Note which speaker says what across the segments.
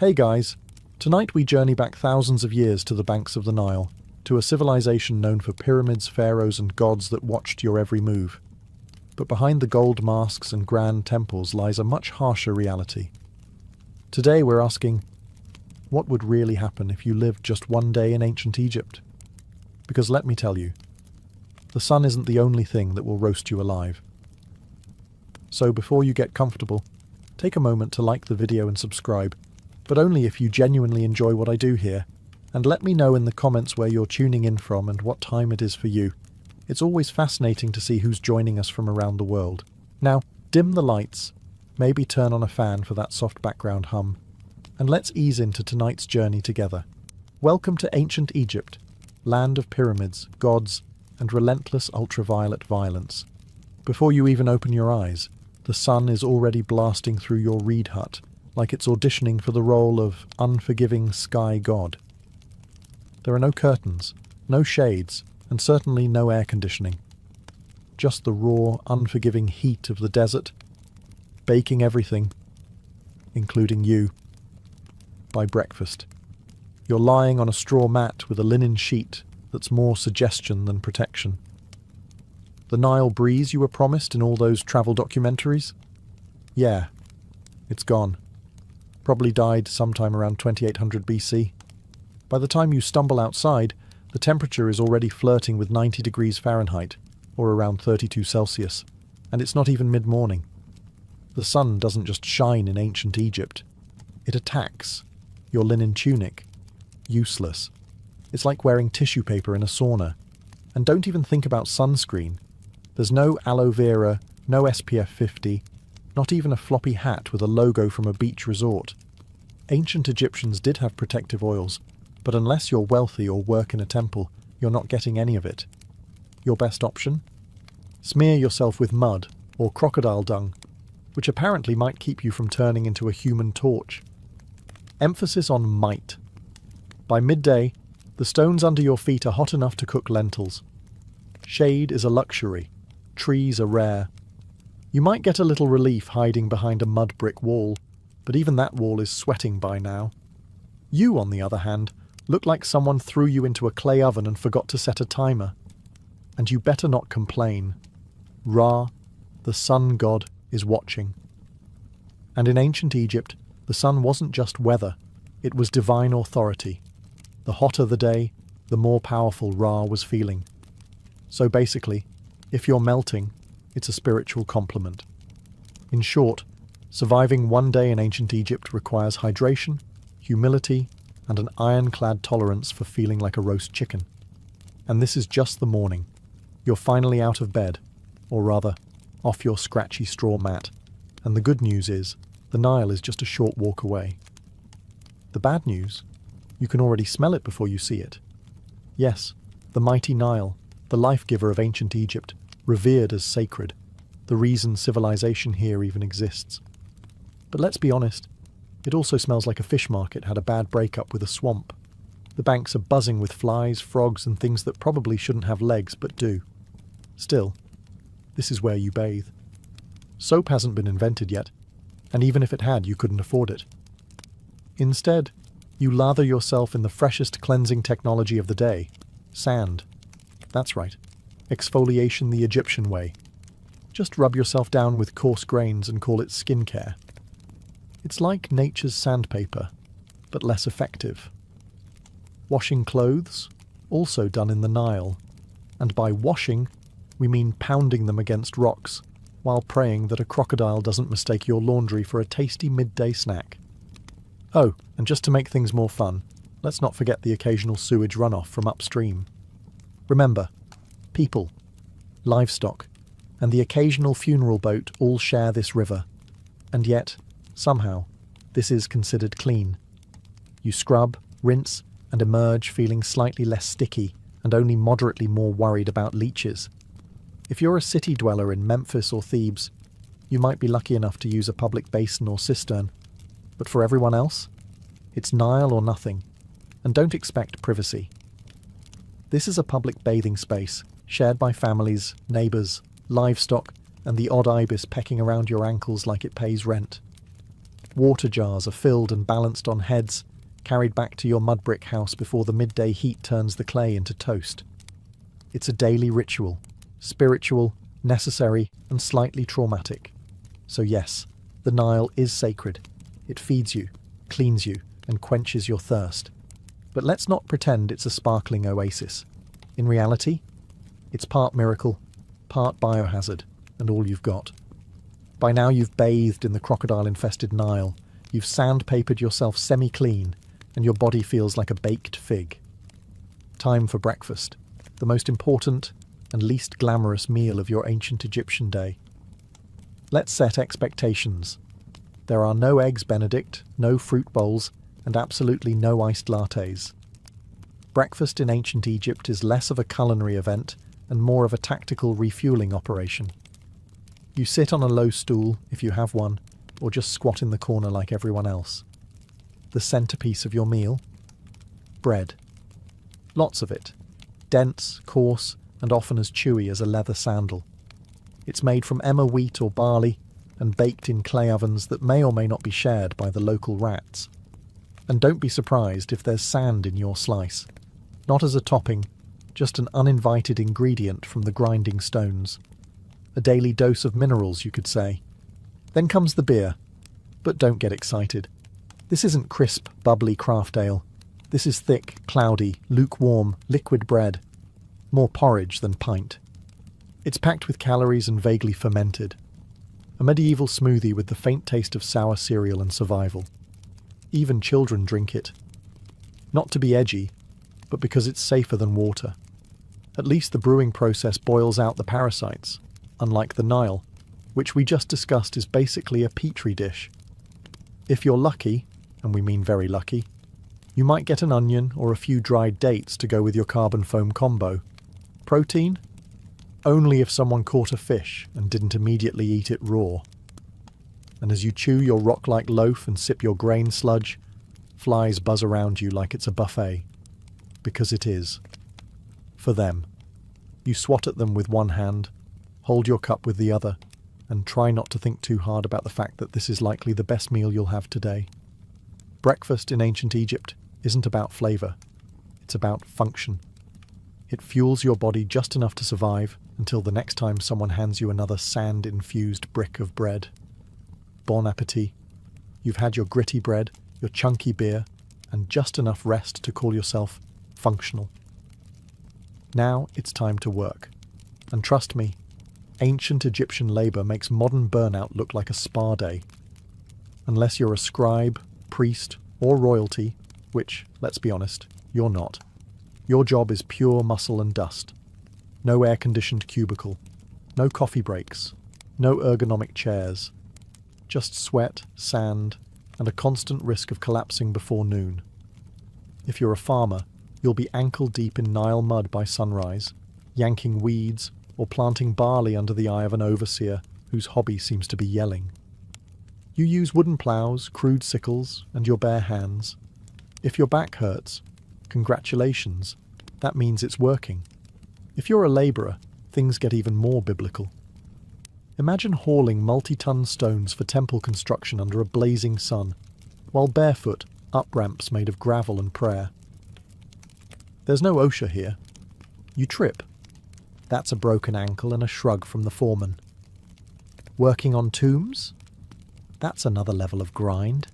Speaker 1: Hey guys, tonight we journey back thousands of years to the banks of the Nile, to a civilization known for pyramids, pharaohs and gods that watched your every move. But behind the gold masks and grand temples lies a much harsher reality. Today we're asking, what would really happen if you lived just one day in ancient Egypt? Because let me tell you, the sun isn't the only thing that will roast you alive. So before you get comfortable, take a moment to like the video and subscribe, but only if you genuinely enjoy what I do here, and let me know in the comments where you're tuning in from and what time it is for you. It's always fascinating to see who's joining us from around the world. Now, dim the lights, maybe turn on a fan for that soft background hum, and let's ease into tonight's journey together. Welcome to ancient Egypt, land of pyramids, gods, and relentless ultraviolet violence. Before you even open your eyes, the sun is already blasting through your reed hut, like it's auditioning for the role of unforgiving sky god. There are no curtains, no shades, and certainly no air conditioning. Just the raw, unforgiving heat of the desert, baking everything, including you, by breakfast. You're lying on a straw mat with a linen sheet that's more suggestion than protection. The Nile breeze you were promised in all those travel documentaries? Yeah, it's gone. Probably died sometime around 2800 BC. By the time you stumble outside, the temperature is already flirting with 90 degrees Fahrenheit, or around 32 Celsius, and it's not even mid-morning. The sun doesn't just shine in ancient Egypt. It attacks. Your linen tunic. Useless. It's like wearing tissue paper in a sauna. And don't even think about sunscreen. There's no aloe vera, no SPF 50, not even a floppy hat with a logo from a beach resort. Ancient Egyptians did have protective oils, but unless you're wealthy or work in a temple, you're not getting any of it. Your best option? Smear yourself with mud or crocodile dung, which apparently might keep you from turning into a human torch. Emphasis on might. By midday, the stones under your feet are hot enough to cook lentils. Shade is a luxury. Trees are rare. You might get a little relief hiding behind a mud brick wall, but even that wall is sweating by now. You, on the other hand, look like someone threw you into a clay oven and forgot to set a timer. And you better not complain. Ra, the sun god, is watching. And in ancient Egypt, the sun wasn't just weather, it was divine authority. The hotter the day, the more powerful Ra was feeling. So basically, if you're melting, it's a spiritual compliment. In short, surviving one day in ancient Egypt requires hydration, humility, and an ironclad tolerance for feeling like a roast chicken. And this is just the morning. You're finally out of bed, or rather, off your scratchy straw mat. And the good news is, the Nile is just a short walk away. The bad news? You can already smell it before you see it. Yes, the mighty Nile, the life-giver of ancient Egypt, revered as sacred, the reason civilization here even exists. But let's be honest, it also smells like a fish market had a bad breakup with a swamp. The banks are buzzing with flies, frogs, and things that probably shouldn't have legs but do. Still, this is where you bathe. Soap hasn't been invented yet, and even if it had, you couldn't afford it. Instead, you lather yourself in the freshest cleansing technology of the day, sand. That's right, exfoliation the Egyptian way. Just rub yourself down with coarse grains and call it skincare. It's like nature's sandpaper, but less effective. Washing clothes, also done in the Nile. And by washing, we mean pounding them against rocks, while praying that a crocodile doesn't mistake your laundry for a tasty midday snack. Oh, and just to make things more fun, let's not forget the occasional sewage runoff from upstream. Remember, people, livestock, and the occasional funeral boat all share this river. And yet, somehow, this is considered clean. You scrub, rinse, and emerge feeling slightly less sticky and only moderately more worried about leeches. If you're a city dweller in Memphis or Thebes, you might be lucky enough to use a public basin or cistern. But for everyone else, it's Nile or nothing, and don't expect privacy. This is a public bathing space, shared by families, neighbours, livestock, and the odd ibis pecking around your ankles like it pays rent. Water jars are filled and balanced on heads, carried back to your mud brick house before the midday heat turns the clay into toast. It's a daily ritual, spiritual, necessary, and slightly traumatic. So yes, the Nile is sacred. It feeds you, cleans you, and quenches your thirst. But let's not pretend it's a sparkling oasis. In reality, it's part miracle, part biohazard, and all you've got. By now you've bathed in the crocodile-infested Nile, you've sandpapered yourself semi-clean, and your body feels like a baked fig. Time for breakfast, the most important and least glamorous meal of your ancient Egyptian day. Let's set expectations. There are no eggs Benedict, no fruit bowls, and absolutely no iced lattes. Breakfast in ancient Egypt is less of a culinary event and more of a tactical refueling operation. You sit on a low stool, if you have one, or just squat in the corner like everyone else. The centerpiece of your meal? Bread. Lots of it. Dense, coarse, and often as chewy as a leather sandal. It's made from emmer wheat or barley and baked in clay ovens that may or may not be shared by the local rats. And don't be surprised if there's sand in your slice. Not as a topping, just an uninvited ingredient from the grinding stones. A daily dose of minerals, you could say. Then comes the beer. But don't get excited. This isn't crisp, bubbly craft ale. This is thick, cloudy, lukewarm, liquid bread. More porridge than pint. It's packed with calories and vaguely fermented. A medieval smoothie with the faint taste of sour cereal and survival. Even children drink it. Not to be edgy, but because it's safer than water. At least the brewing process boils out the parasites, unlike the Nile, which we just discussed is basically a petri dish. If you're lucky, and we mean very lucky, you might get an onion or a few dried dates to go with your carbon foam combo. Protein? Only if someone caught a fish and didn't immediately eat it raw. And as you chew your rock-like loaf and sip your grain sludge, flies buzz around you like it's a buffet. Because it is. For them. You swat at them with one hand, hold your cup with the other, and try not to think too hard about the fact that this is likely the best meal you'll have today. Breakfast in ancient Egypt isn't about flavour. It's about function. It fuels your body just enough to survive until the next time someone hands you another sand-infused brick of bread. Bon appétit. You've had your gritty bread, your chunky beer, and just enough rest to call yourself functional. Now it's time to work. And trust me, ancient Egyptian labour makes modern burnout look like a spa day. Unless you're a scribe, priest, or royalty, which, let's be honest, you're not. Your job is pure muscle and dust. No air-conditioned cubicle. No coffee breaks. No ergonomic chairs. Just sweat, sand, and a constant risk of collapsing before noon. If you're a farmer, you'll be ankle-deep in Nile mud by sunrise, yanking weeds or planting barley under the eye of an overseer whose hobby seems to be yelling. You use wooden ploughs, crude sickles, and your bare hands. If your back hurts, congratulations, that means it's working. If you're a labourer, things get even more biblical. Imagine hauling multi-ton stones for temple construction under a blazing sun, while barefoot up ramps made of gravel and prayer. There's no OSHA here. You trip. That's a broken ankle and a shrug from the foreman. Working on tombs? That's another level of grind.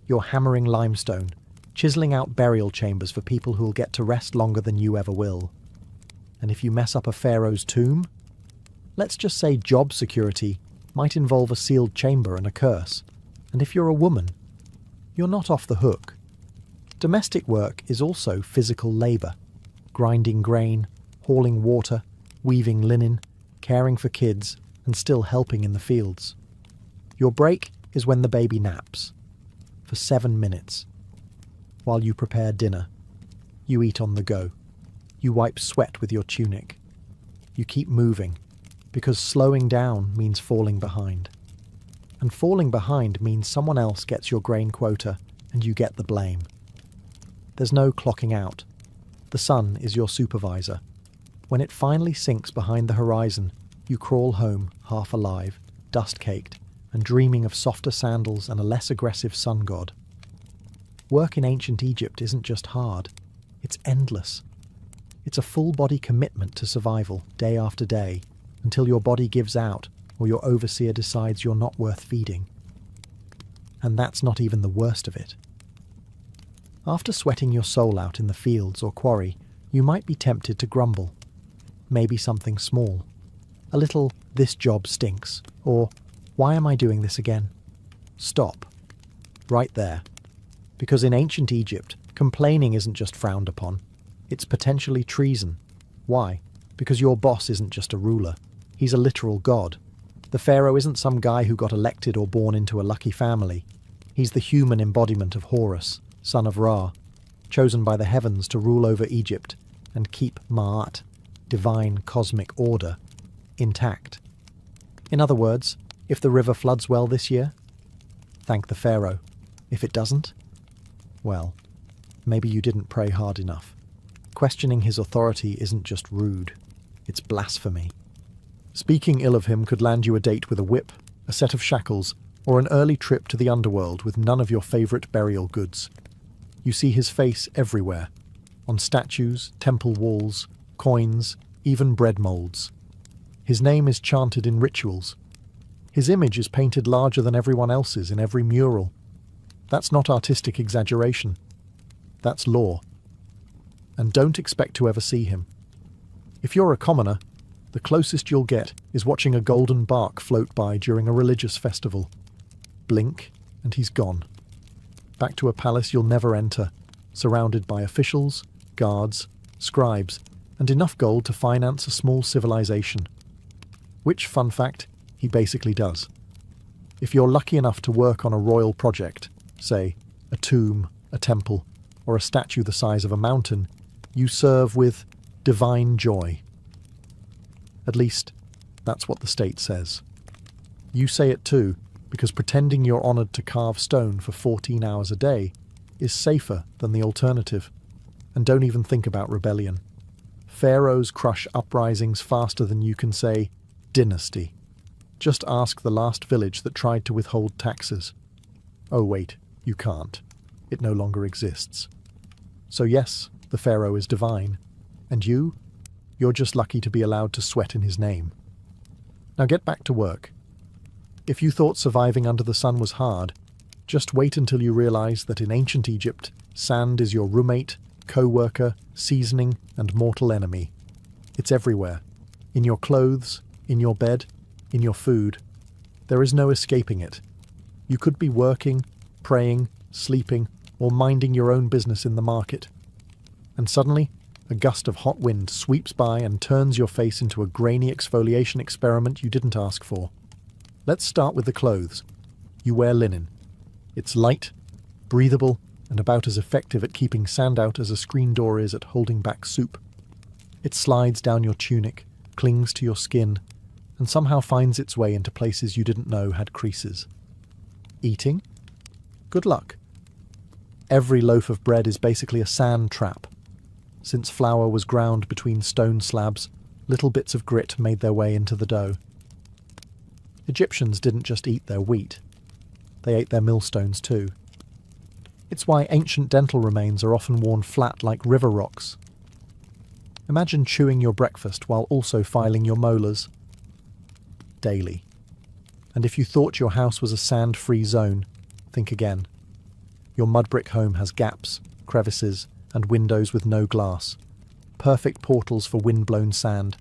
Speaker 1: You're hammering limestone, chiselling out burial chambers for people who'll get to rest longer than you ever will. And if you mess up a pharaoh's tomb, let's just say job security might involve a sealed chamber and a curse. And if you're a woman, you're not off the hook. Domestic work is also physical labour. Grinding grain, hauling water, weaving linen, caring for kids, and still helping in the fields. Your break is when the baby naps. For 7 minutes. While you prepare dinner. You eat on the go. You wipe sweat with your tunic. You keep moving, because slowing down means falling behind. And falling behind means someone else gets your grain quota and you get the blame. There's no clocking out. The sun is your supervisor. When it finally sinks behind the horizon, you crawl home, half alive, dust-caked, and dreaming of softer sandals and a less aggressive sun god. Work in ancient Egypt isn't just hard, it's endless. It's a full-body commitment to survival, day after day, until your body gives out or your overseer decides you're not worth feeding. And that's not even the worst of it. After sweating your soul out in the fields or quarry, you might be tempted to grumble. Maybe something small. A little, "this job stinks," or "why am I doing this again?" Stop. Right there. Because in ancient Egypt, complaining isn't just frowned upon. It's potentially treason. Why? Because your boss isn't just a ruler. He's a literal god. The pharaoh isn't some guy who got elected or born into a lucky family. He's the human embodiment of Horus, son of Ra, chosen by the heavens to rule over Egypt and keep Ma'at, divine cosmic order, intact. In other words, if the river floods well this year, thank the pharaoh. If it doesn't, well, maybe you didn't pray hard enough. Questioning his authority isn't just rude, it's blasphemy. Speaking ill of him could land you a date with a whip, a set of shackles, or an early trip to the underworld with none of your favourite burial goods. You see his face everywhere, on statues, temple walls, coins, even bread moulds. His name is chanted in rituals. His image is painted larger than everyone else's in every mural. That's not artistic exaggeration. That's law. And don't expect to ever see him. If you're a commoner, the closest you'll get is watching a golden bark float by during a religious festival. Blink, and he's gone. Back to a palace you'll never enter, surrounded by officials, guards, scribes, and enough gold to finance a small civilization. Which, fun fact, he basically does. If you're lucky enough to work on a royal project, say, a tomb, a temple, or a statue the size of a mountain, you serve with divine joy. At least, that's what the state says. You say it too, because pretending you're honoured to carve stone for 14 hours a day is safer than the alternative. And don't even think about rebellion. Pharaohs crush uprisings faster than you can say, dynasty. Just ask the last village that tried to withhold taxes. Oh wait, you can't. It no longer exists. So yes, the pharaoh is divine. And you're just lucky to be allowed to sweat in his name. Now get back to work. If you thought surviving under the sun was hard, just wait until you realise that in ancient Egypt, sand is your roommate, co-worker, seasoning, and mortal enemy. It's everywhere. In your clothes, in your bed, in your food. There is no escaping it. You could be working, praying, sleeping, or minding your own business in the market. And suddenly, a gust of hot wind sweeps by and turns your face into a grainy exfoliation experiment you didn't ask for. Let's start with the clothes. You wear linen. It's light, breathable, and about as effective at keeping sand out as a screen door is at holding back soup. It slides down your tunic, clings to your skin, and somehow finds its way into places you didn't know had creases. Eating? Good luck. Every loaf of bread is basically a sand trap. Since flour was ground between stone slabs, little bits of grit made their way into the dough. Egyptians didn't just eat their wheat. They ate their millstones too. It's why ancient dental remains are often worn flat like river rocks. Imagine chewing your breakfast while also filing your molars. Daily. And if you thought your house was a sand-free zone, think again. Your mud brick home has gaps, crevices, and windows with no glass. Perfect portals for wind-blown sand.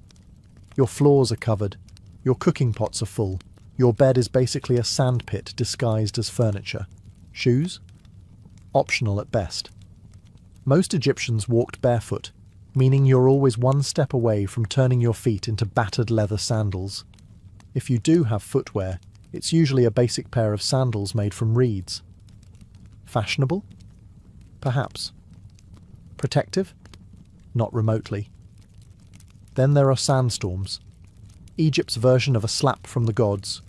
Speaker 1: Your floors are covered. Your cooking pots are full. Your bed is basically a sandpit disguised as furniture. Shoes? Optional at best. Most Egyptians walked barefoot, meaning you're always one step away from turning your feet into battered leather sandals. If you do have footwear, it's usually a basic pair of sandals made from reeds. Fashionable? Perhaps. Protective? Not remotely. Then there are sandstorms. Egypt's version of a slap from the gods.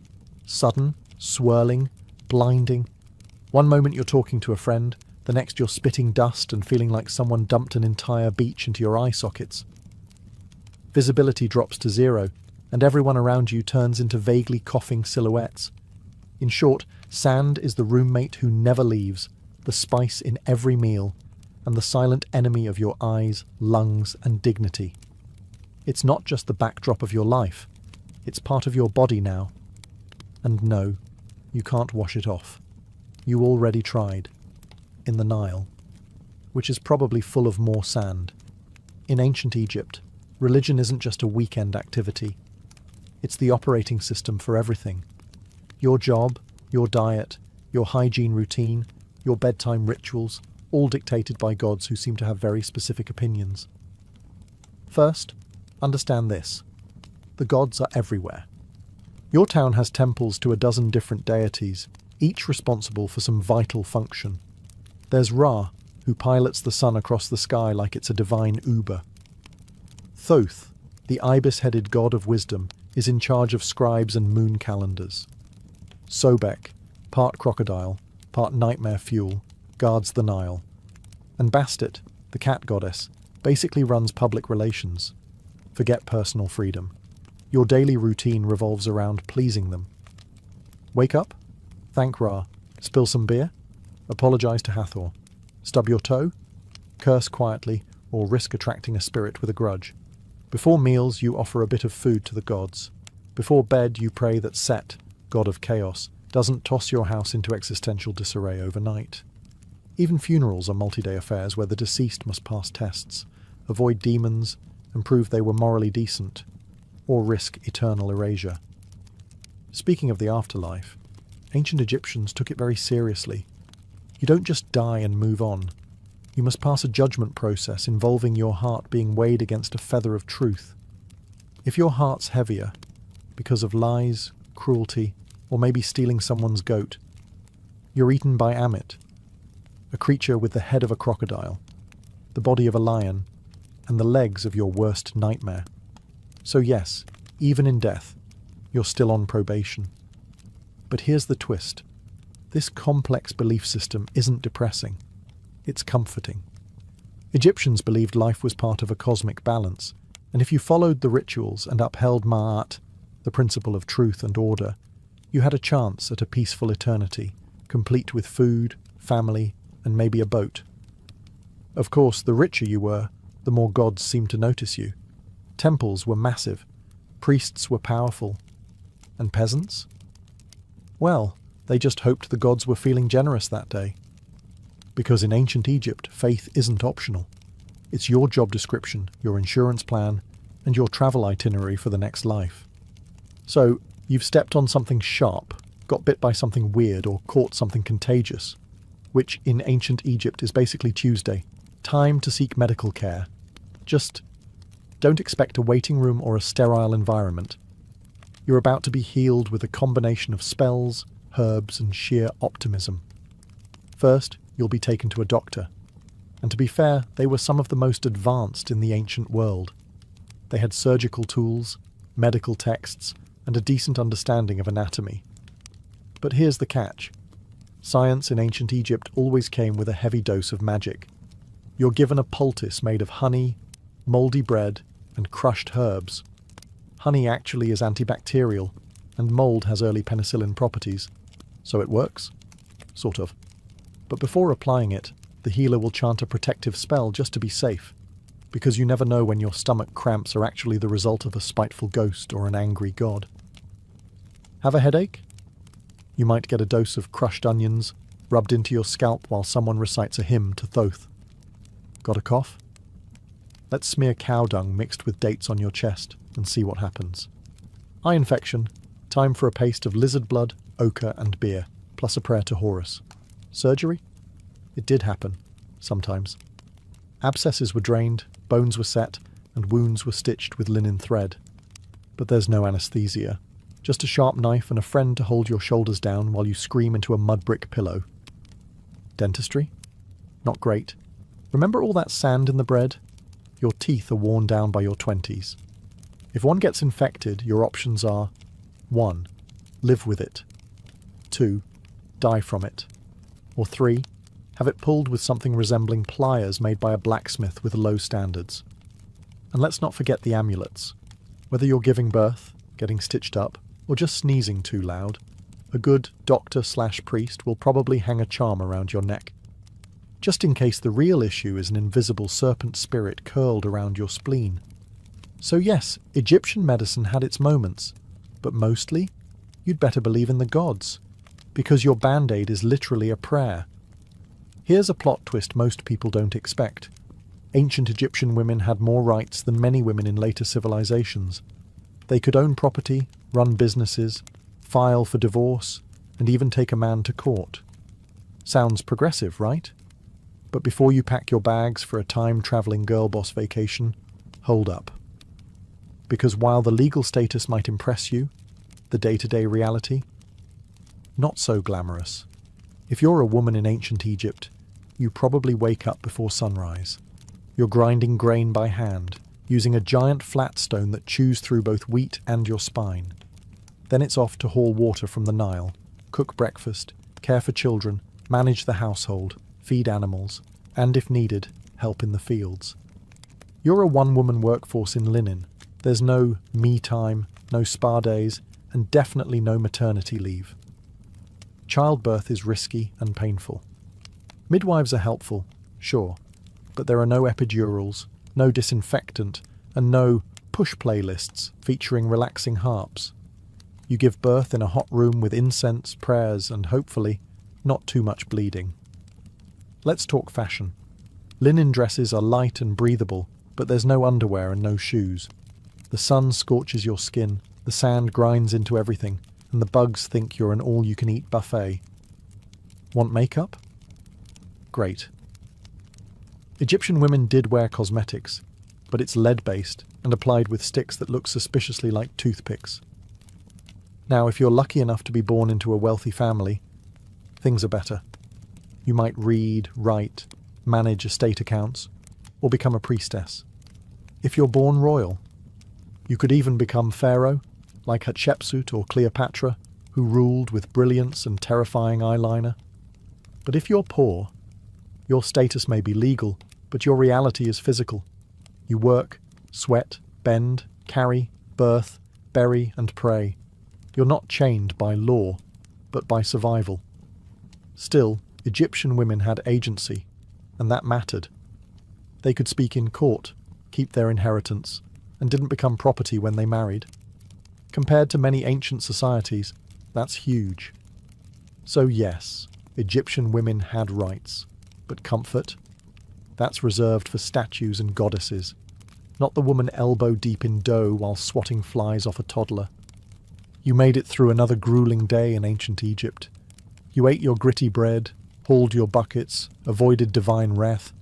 Speaker 1: Sudden, swirling, blinding. One moment you're talking to a friend, the next you're spitting dust and feeling like someone dumped an entire beach into your eye sockets. Visibility drops to zero, and everyone around you turns into vaguely coughing silhouettes. In short, sand is the roommate who never leaves, the spice in every meal, and the silent enemy of your eyes, lungs, and dignity. It's not just the backdrop of your life, it's part of your body now. And no, you can't wash it off. You already tried. In the Nile, which is probably full of more sand. In ancient Egypt, religion isn't just a weekend activity. It's the operating system for everything. Your job, your diet, your hygiene routine, your bedtime rituals, all dictated by gods who seem to have very specific opinions. First, understand this. The gods are everywhere. Your town has temples to a dozen different deities, each responsible for some vital function. There's Ra, who pilots the sun across the sky like it's a divine Uber. Thoth, the ibis-headed god of wisdom, is in charge of scribes and moon calendars. Sobek, part crocodile, part nightmare fuel, guards the Nile. And Bastet, the cat goddess, basically runs public relations. Forget personal freedom. Your daily routine revolves around pleasing them. Wake up, thank Ra, spill some beer, apologize to Hathor, stub your toe, curse quietly, or risk attracting a spirit with a grudge. Before meals, you offer a bit of food to the gods. Before bed, you pray that Set, god of chaos, doesn't toss your house into existential disarray overnight. Even funerals are multi-day affairs where the deceased must pass tests, avoid demons, and prove they were morally decent, or risk eternal erasure. Speaking of the afterlife, ancient Egyptians took it very seriously. You don't just die and move on. You must pass a judgment process involving your heart being weighed against a feather of truth. If your heart's heavier, because of lies, cruelty, or maybe stealing someone's goat, you're eaten by Amit, a creature with the head of a crocodile, the body of a lion, and the legs of your worst nightmare. So yes, even in death, you're still on probation. But here's the twist. This complex belief system isn't depressing. It's comforting. Egyptians believed life was part of a cosmic balance, and if you followed the rituals and upheld Ma'at, the principle of truth and order, you had a chance at a peaceful eternity, complete with food, family, and maybe a boat. Of course, the richer you were, the more gods seemed to notice you. Temples were massive, priests were powerful, and peasants? Well, they just hoped the gods were feeling generous that day. Because in ancient Egypt, faith isn't optional. It's your job description, your insurance plan, and your travel itinerary for the next life. So, you've stepped on something sharp, got bit by something weird, or caught something contagious, which in ancient Egypt is basically Tuesday. Time to seek medical care. Just don't expect a waiting room or a sterile environment. You're about to be healed with a combination of spells, herbs, and sheer optimism. First, you'll be taken to a doctor. And to be fair, they were some of the most advanced in the ancient world. They had surgical tools, medical texts, and a decent understanding of anatomy. But here's the catch. Science in ancient Egypt always came with a heavy dose of magic. You're given a poultice made of honey, mouldy bread, and crushed herbs. Honey actually is antibacterial, and mould has early penicillin properties. So it works? Sort of. But before applying it, the healer will chant a protective spell just to be safe, because you never know when your stomach cramps are actually the result of a spiteful ghost or an angry god. Have a headache? You might get a dose of crushed onions rubbed into your scalp while someone recites a hymn to Thoth. Got a cough? Let's smear cow dung mixed with dates on your chest and see what happens. Eye infection, time for a paste of lizard blood, ochre and beer, plus a prayer to Horus. Surgery? It did happen, sometimes. Abscesses were drained, bones were set, and wounds were stitched with linen thread. But there's no anesthesia. Just a sharp knife and a friend to hold your shoulders down while you scream into a mud brick pillow. Dentistry? Not great. Remember all that sand in the bread? Your teeth are worn down by your 20s. If one gets infected, your options are 1. Live with it. 2. Die from it. Or 3. Have it pulled with something resembling pliers made by a blacksmith with low standards. And let's not forget the amulets. Whether you're giving birth, getting stitched up, or just sneezing too loud, A good doctor/priest will probably hang a charm around your neck, just in case the real issue is an invisible serpent spirit curled around your spleen. So yes, Egyptian medicine had its moments, but mostly, you'd better believe in the gods, because your band-aid is literally a prayer. Here's a plot twist most people don't expect. Ancient Egyptian women had more rights than many women in later civilizations. They could own property, run businesses, file for divorce, and even take a man to court. Sounds progressive, right? But before you pack your bags for a time-travelling girl boss vacation, hold up. Because while the legal status might impress you, the day-to-day reality? Not so glamorous. If you're a woman in ancient Egypt, you probably wake up before sunrise. You're grinding grain by hand, using a giant flat stone that chews through both wheat and your spine. Then it's off to haul water from the Nile, cook breakfast, care for children, manage the household, feed animals, and if needed, help in the fields. You're a one-woman workforce in linen. There's no me time, no spa days, and definitely no maternity leave. Childbirth is risky and painful. Midwives are helpful, sure, but there are no epidurals, no disinfectant, and no push playlists featuring relaxing harps. You give birth in a hot room with incense, prayers, and hopefully, not too much bleeding. Let's talk fashion. Linen dresses are light and breathable, but there's no underwear and no shoes. The sun scorches your skin, the sand grinds into everything, and the bugs think you're an all-you-can-eat buffet. Want makeup? Great. Egyptian women did wear cosmetics, but it's lead-based and applied with sticks that look suspiciously like toothpicks. Now, if you're lucky enough to be born into a wealthy family, things are better. You might read, write, manage estate accounts, or become a priestess. If you're born royal, you could even become pharaoh, like Hatshepsut or Cleopatra, who ruled with brilliance and terrifying eyeliner. But if you're poor, your status may be legal, but your reality is physical. You work, sweat, bend, carry, birth, bury, and pray. You're not chained by law, but by survival. Still, Egyptian women had agency, and that mattered. They could speak in court, keep their inheritance, and didn't become property when they married. Compared to many ancient societies, that's huge. So yes, Egyptian women had rights, but comfort? That's reserved for statues and goddesses, not the woman elbow-deep in dough while swatting flies off a toddler. You made it through another grueling day in ancient Egypt. You ate your gritty bread, hauled your buckets, avoided divine wrath,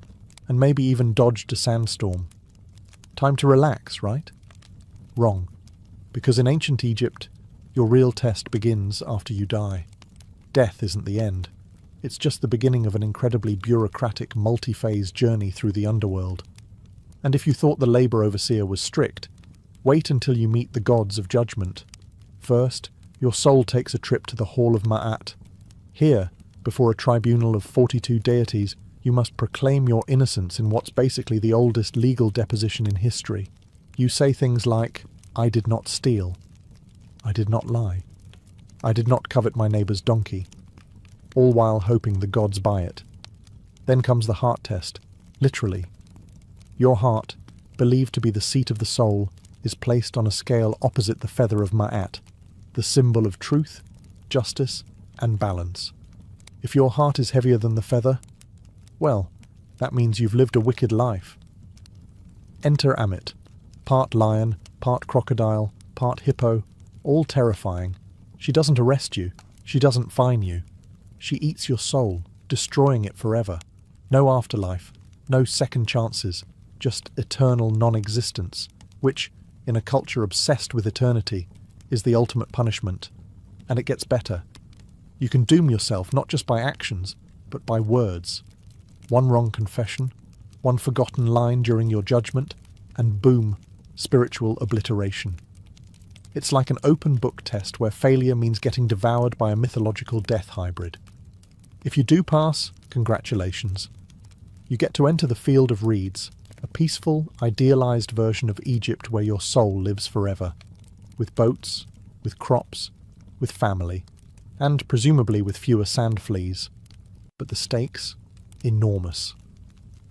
Speaker 1: and maybe even dodged a sandstorm. Time to relax, right? Wrong. Because in ancient Egypt, your real test begins after you die. Death isn't the end. It's just the beginning of an incredibly bureaucratic, multi-phase journey through the underworld. And if you thought the labor overseer was strict, wait until you meet the gods of judgment. First, your soul takes a trip to the Hall of Ma'at. Here, before a tribunal of 42 deities, you must proclaim your innocence in what's basically the oldest legal deposition in history. You say things like, "I did not steal. I did not lie. I did not covet my neighbour's donkey," all while hoping the gods buy it. Then comes the heart test, literally. Your heart, believed to be the seat of the soul, is placed on a scale opposite the feather of Ma'at, the symbol of truth, justice, and balance. If your heart is heavier than the feather, well, that means you've lived a wicked life. Enter Amit, part lion, part crocodile, part hippo, all terrifying. She doesn't arrest you, she doesn't fine you. She eats your soul, destroying it forever. No afterlife, no second chances, just eternal non-existence, which, in a culture obsessed with eternity, is the ultimate punishment. And it gets better. You can doom yourself not just by actions, but by words. One wrong confession, one forgotten line during your judgment, and boom, spiritual obliteration. It's like an open book test where failure means getting devoured by a mythological death hybrid. If you do pass, congratulations. You get to enter the field of reeds, a peaceful, idealized version of Egypt where your soul lives forever. With boats, with crops, with family. and presumably with fewer sand fleas. But the stakes? Enormous.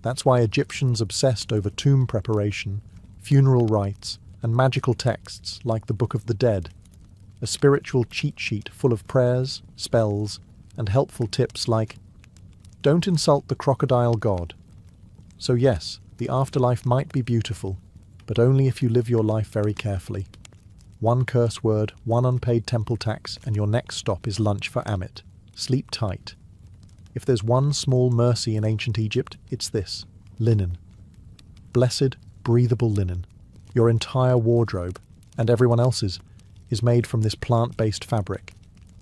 Speaker 1: That's why Egyptians obsessed over tomb preparation, funeral rites, and magical texts like the Book of the Dead, a spiritual cheat sheet full of prayers, spells, and helpful tips like, don't insult the crocodile god. So yes, the afterlife might be beautiful, but only if you live your life very carefully. One curse word, one unpaid temple tax, and your next stop is lunch for Amit. Sleep tight. If there's one small mercy in ancient Egypt, it's this: linen. Blessed, breathable linen. Your entire wardrobe, and everyone else's, is made from this plant-based fabric.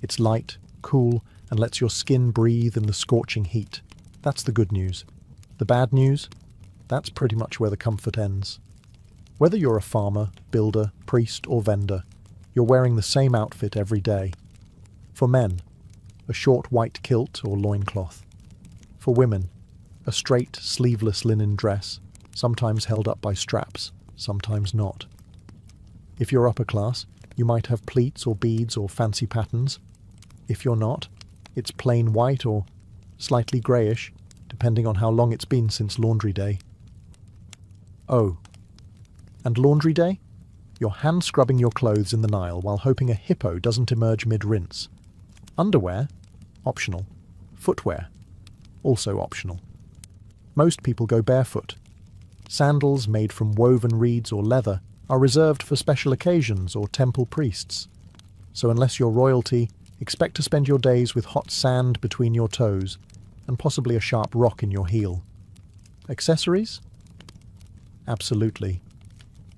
Speaker 1: It's light, cool, and lets your skin breathe in the scorching heat. That's the good news. The bad news? That's pretty much where the comfort ends. Whether you're a farmer, builder, priest, or vendor, you're wearing the same outfit every day. For men, a short white kilt or loincloth. For women, a straight, sleeveless linen dress, sometimes held up by straps, sometimes not. If you're upper class, you might have pleats or beads or fancy patterns. If you're not, it's plain white or slightly greyish, depending on how long it's been since laundry day. Oh, and laundry day? You're hand-scrubbing your clothes in the Nile while hoping a hippo doesn't emerge mid-rinse. Underwear? Optional. Footwear? Also optional. Most people go barefoot. Sandals made from woven reeds or leather are reserved for special occasions or temple priests. So unless you're royalty, expect to spend your days with hot sand between your toes and possibly a sharp rock in your heel. Accessories? Absolutely,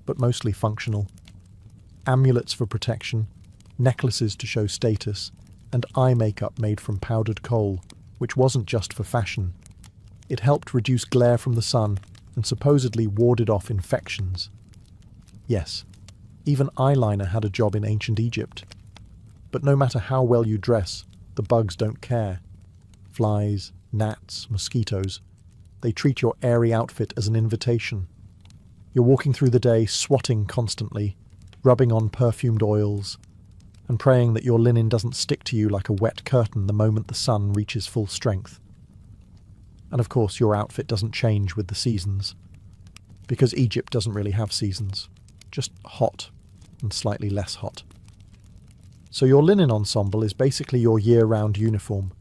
Speaker 1: but mostly functional. Amulets for protection, necklaces to show status, and eye makeup made from powdered coal, which wasn't just for fashion. It helped reduce glare from the sun and supposedly warded off infections. Yes, even eyeliner had a job in ancient Egypt. But no matter how well you dress, the bugs don't care. Flies, gnats, mosquitoes, they treat your airy outfit as an invitation. You're walking through the day swatting constantly, rubbing on perfumed oils, and praying that your linen doesn't stick to you like a wet curtain the moment the sun reaches full strength. And of course your outfit doesn't change with the seasons, because Egypt doesn't really have seasons, just hot and slightly less hot. So your linen ensemble is basically your year-round uniform,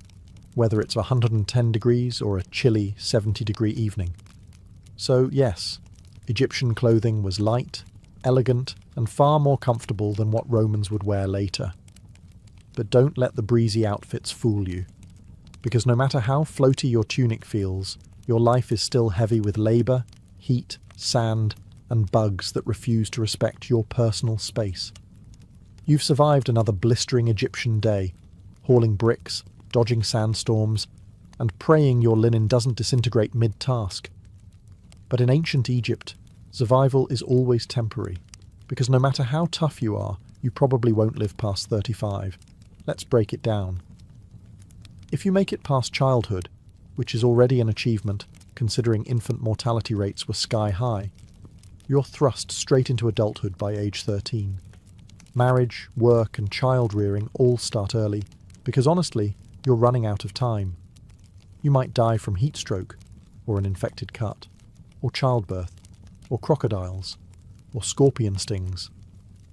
Speaker 1: whether it's 110 degrees or a chilly 70-degree evening. So yes, Egyptian clothing was light, elegant, and far more comfortable than what Romans would wear later. But don't let the breezy outfits fool you, because no matter how floaty your tunic feels, your life is still heavy with labour, heat, sand, and bugs that refuse to respect your personal space. You've survived another blistering Egyptian day, hauling bricks, dodging sandstorms, and praying your linen doesn't disintegrate mid-task. But in ancient Egypt, survival is always temporary, because no matter how tough you are, you probably won't live past 35. Let's break it down. If you make it past childhood, which is already an achievement considering infant mortality rates were sky high, you're thrust straight into adulthood by age 13. Marriage, work, and child rearing all start early, because honestly, you're running out of time. You might die from heat stroke, or an infected cut, or childbirth, or crocodiles, or scorpion stings,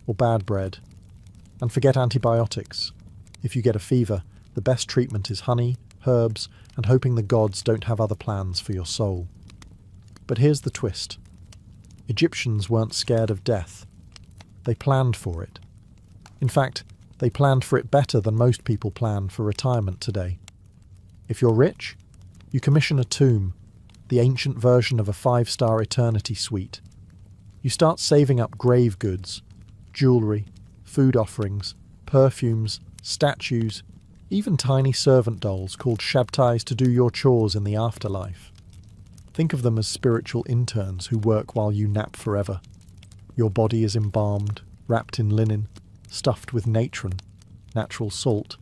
Speaker 1: or bad bread. And forget antibiotics. If you get a fever, the best treatment is honey, herbs, and hoping the gods don't have other plans for your soul. But here's the twist. Egyptians weren't scared of death. They planned for it. In fact, they planned for it better than most people plan for retirement today. If you're rich, you commission a tomb, the ancient version of a 5-star eternity suite. You start saving up grave goods, jewellery, food offerings, perfumes, statues, even tiny servant dolls called shabtais to do your chores in the afterlife. Think of them as spiritual interns who work while you nap forever. Your body is embalmed, wrapped in linen, stuffed with natron, natural salt,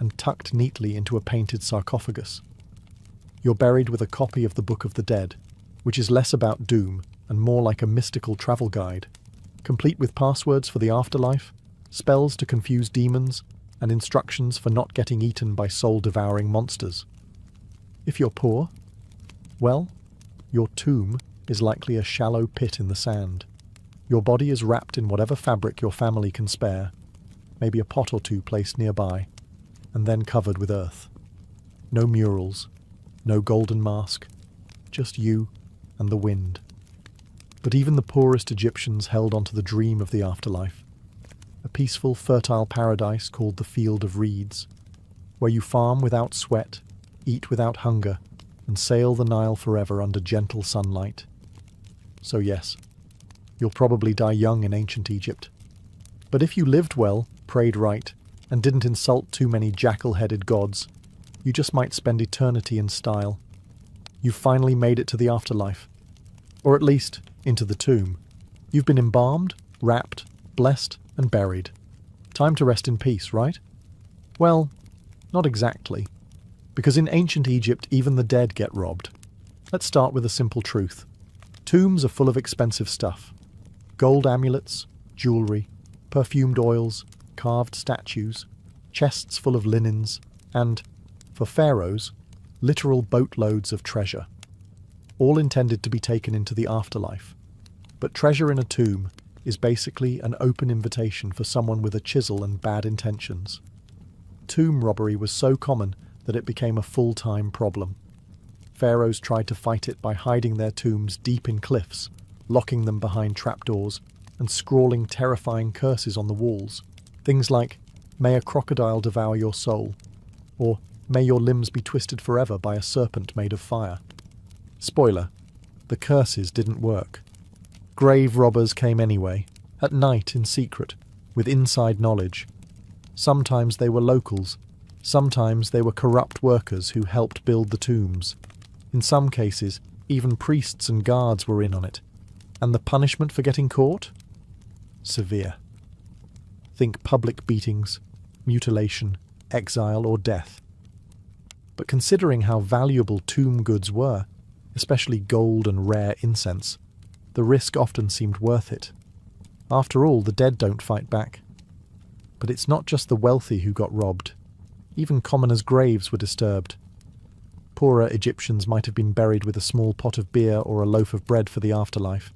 Speaker 1: and tucked neatly into a painted sarcophagus. You're buried with a copy of the Book of the Dead, which is less about doom and more like a mystical travel guide, complete with passwords for the afterlife, spells to confuse demons, and instructions for not getting eaten by soul-devouring monsters. If you're poor, well, your tomb is likely a shallow pit in the sand. Your body is wrapped in whatever fabric your family can spare, maybe a pot or two placed nearby, and then covered with earth. No murals, no golden mask, just you and the wind. But even the poorest Egyptians held on to the dream of the afterlife, a peaceful, fertile paradise called the Field of Reeds, where you farm without sweat, eat without hunger, and sail the Nile forever under gentle sunlight. So yes, you'll probably die young in ancient Egypt. But if you lived well, prayed right, and didn't insult too many jackal-headed gods, you just might spend eternity in style. You've finally made it to the afterlife. Or at least, into the tomb. You've been embalmed, wrapped, blessed, and buried. Time to rest in peace, right? Well, not exactly. Because in ancient Egypt, even the dead get robbed. Let's start with a simple truth. Tombs are full of expensive stuff. Gold amulets, jewellery, perfumed oils, carved statues, chests full of linens, and, for pharaohs, literal boatloads of treasure. All intended to be taken into the afterlife. But treasure in a tomb is basically an open invitation for someone with a chisel and bad intentions. Tomb robbery was so common that it became a full-time problem. Pharaohs tried to fight it by hiding their tombs deep in cliffs, locking them behind trapdoors, and scrawling terrifying curses on the walls. Things like, "May a crocodile devour your soul," or "May your limbs be twisted forever by a serpent made of fire." Spoiler, the curses didn't work. Grave robbers came anyway, at night in secret, with inside knowledge. Sometimes they were locals, sometimes they were corrupt workers who helped build the tombs. In some cases, even priests and guards were in on it. And the punishment for getting caught? Severe. Think public beatings, mutilation, exile, or death. But considering how valuable tomb goods were, especially gold and rare incense, the risk often seemed worth it. After all, the dead don't fight back. But it's not just the wealthy who got robbed. Even commoners' graves were disturbed. Poorer Egyptians might have been buried with a small pot of beer or a loaf of bread for the afterlife.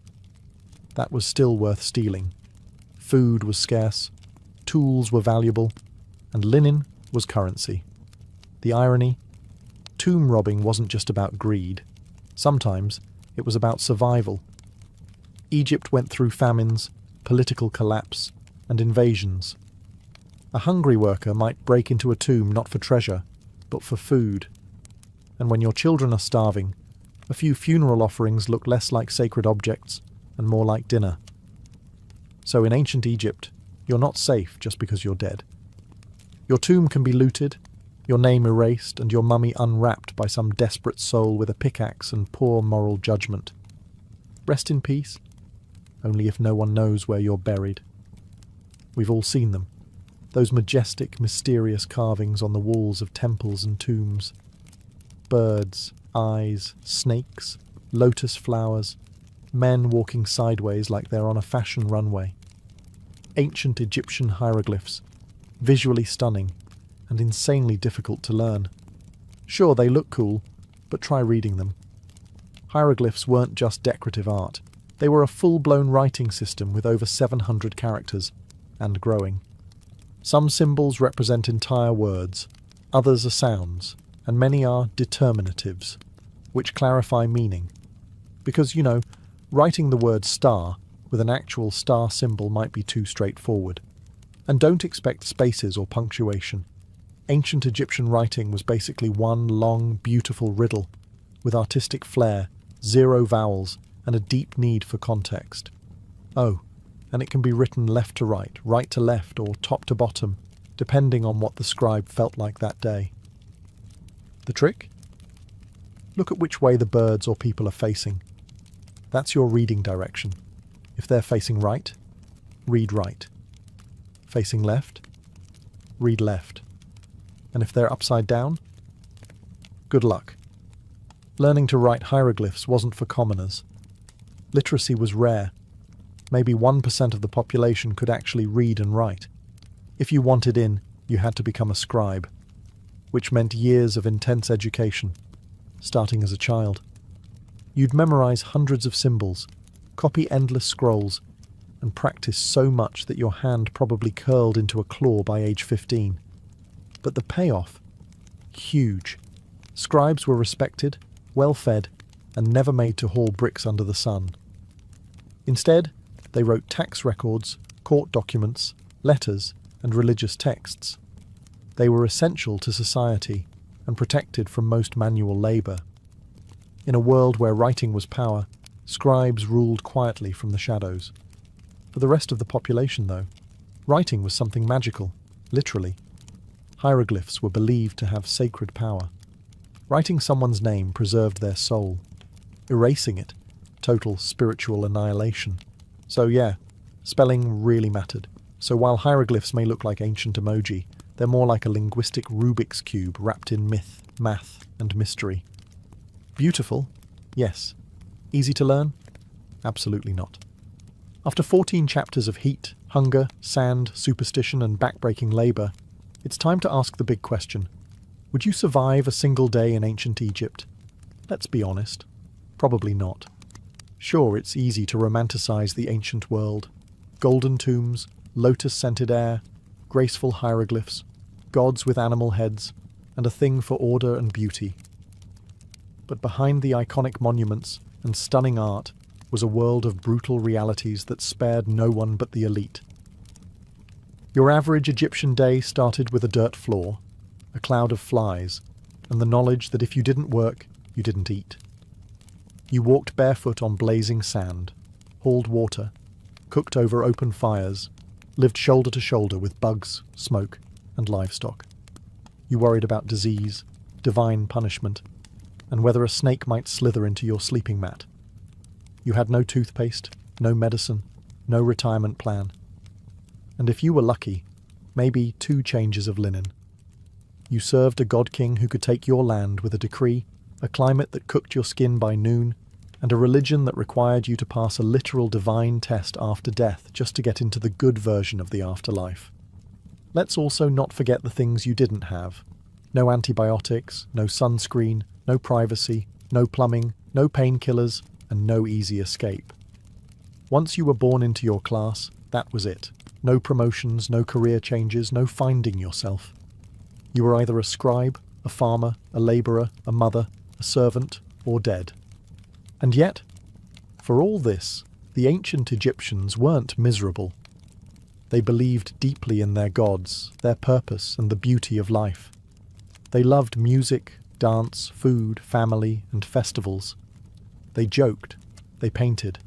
Speaker 1: That was still worth stealing. Food was scarce, tools were valuable, and linen was currency. The irony? Tomb robbing wasn't just about greed. Sometimes it was about survival. Egypt went through famines, political collapse, and invasions. A hungry worker might break into a tomb not for treasure, but for food. And when your children are starving, a few funeral offerings look less like sacred objects and more like dinner. So in ancient Egypt, you're not safe just because you're dead. Your tomb can be looted, your name erased, and your mummy unwrapped by some desperate soul with a pickaxe and poor moral judgment. Rest in peace, only if no one knows where you're buried. We've all seen them, those majestic, mysterious carvings on the walls of temples and tombs. Birds, eyes, snakes, lotus flowers, men walking sideways like they're on a fashion runway. Ancient Egyptian hieroglyphs, visually stunning and insanely difficult to learn. Sure, they look cool, but try reading them. Hieroglyphs weren't just decorative art. They were a full-blown writing system with over 700 characters, and growing. Some symbols represent entire words, others are sounds, and many are determinatives, which clarify meaning. Because, writing the word star with an actual star symbol might be too straightforward. And don't expect spaces or punctuation. Ancient Egyptian writing was basically one long, beautiful riddle, with artistic flair, 0 vowels, and a deep need for context. Oh, and it can be written left to right to left, or top to bottom, depending on what the scribe felt like that day. The trick? Look at which way the birds or people are facing. That's your reading direction. If they're facing right, read right. Facing left, read left. And if they're upside down, good luck. Learning to write hieroglyphs wasn't for commoners. Literacy was rare. Maybe 1% of the population could actually read and write. If you wanted in, you had to become a scribe, which meant years of intense education, starting as a child. You'd memorize hundreds of symbols, copy endless scrolls, and practice so much that your hand probably curled into a claw by age 15. But the payoff? Huge. Scribes were respected, well-fed, and never made to haul bricks under the sun. Instead, they wrote tax records, court documents, letters, and religious texts. They were essential to society and protected from most manual labour. In a world where writing was power, scribes ruled quietly from the shadows. For the rest of the population, though, writing was something magical, literally. Hieroglyphs were believed to have sacred power. Writing someone's name preserved their soul. Erasing it, total spiritual annihilation. So yeah, spelling really mattered. So while hieroglyphs may look like ancient emoji, they're more like a linguistic Rubik's Cube wrapped in myth, math, and mystery. Beautiful? Yes. Easy to learn? Absolutely not. After 14 chapters of heat, hunger, sand, superstition, and backbreaking labour, it's time to ask the big question. Would you survive a single day in ancient Egypt? Let's be honest. Probably not. Sure, it's easy to romanticize the ancient world. Golden tombs, lotus-scented air, graceful hieroglyphs, gods with animal heads, and a thing for order and beauty. But behind the iconic monuments and stunning art was a world of brutal realities that spared no one but the elite. Your average Egyptian day started with a dirt floor, a cloud of flies, and the knowledge that if you didn't work, you didn't eat. You walked barefoot on blazing sand, hauled water, cooked over open fires, lived shoulder to shoulder with bugs, smoke, and livestock. You worried about disease, divine punishment, and whether a snake might slither into your sleeping mat. You had no toothpaste, no medicine, no retirement plan. And if you were lucky, maybe 2 changes of linen. You served a god-king who could take your land with a decree, a climate that cooked your skin by noon, and a religion that required you to pass a literal divine test after death just to get into the good version of the afterlife. Let's also not forget the things you didn't have. No antibiotics, no sunscreen, no privacy, no plumbing, no painkillers, and no easy escape. Once you were born into your class, that was it. No promotions, no career changes, no finding yourself. You were either a scribe, a farmer, a labourer, a mother, a servant, or dead. And yet, for all this, the ancient Egyptians weren't miserable. They believed deeply in their gods, their purpose, and the beauty of life. They loved music, dance, food, family, and festivals. They joked, they painted.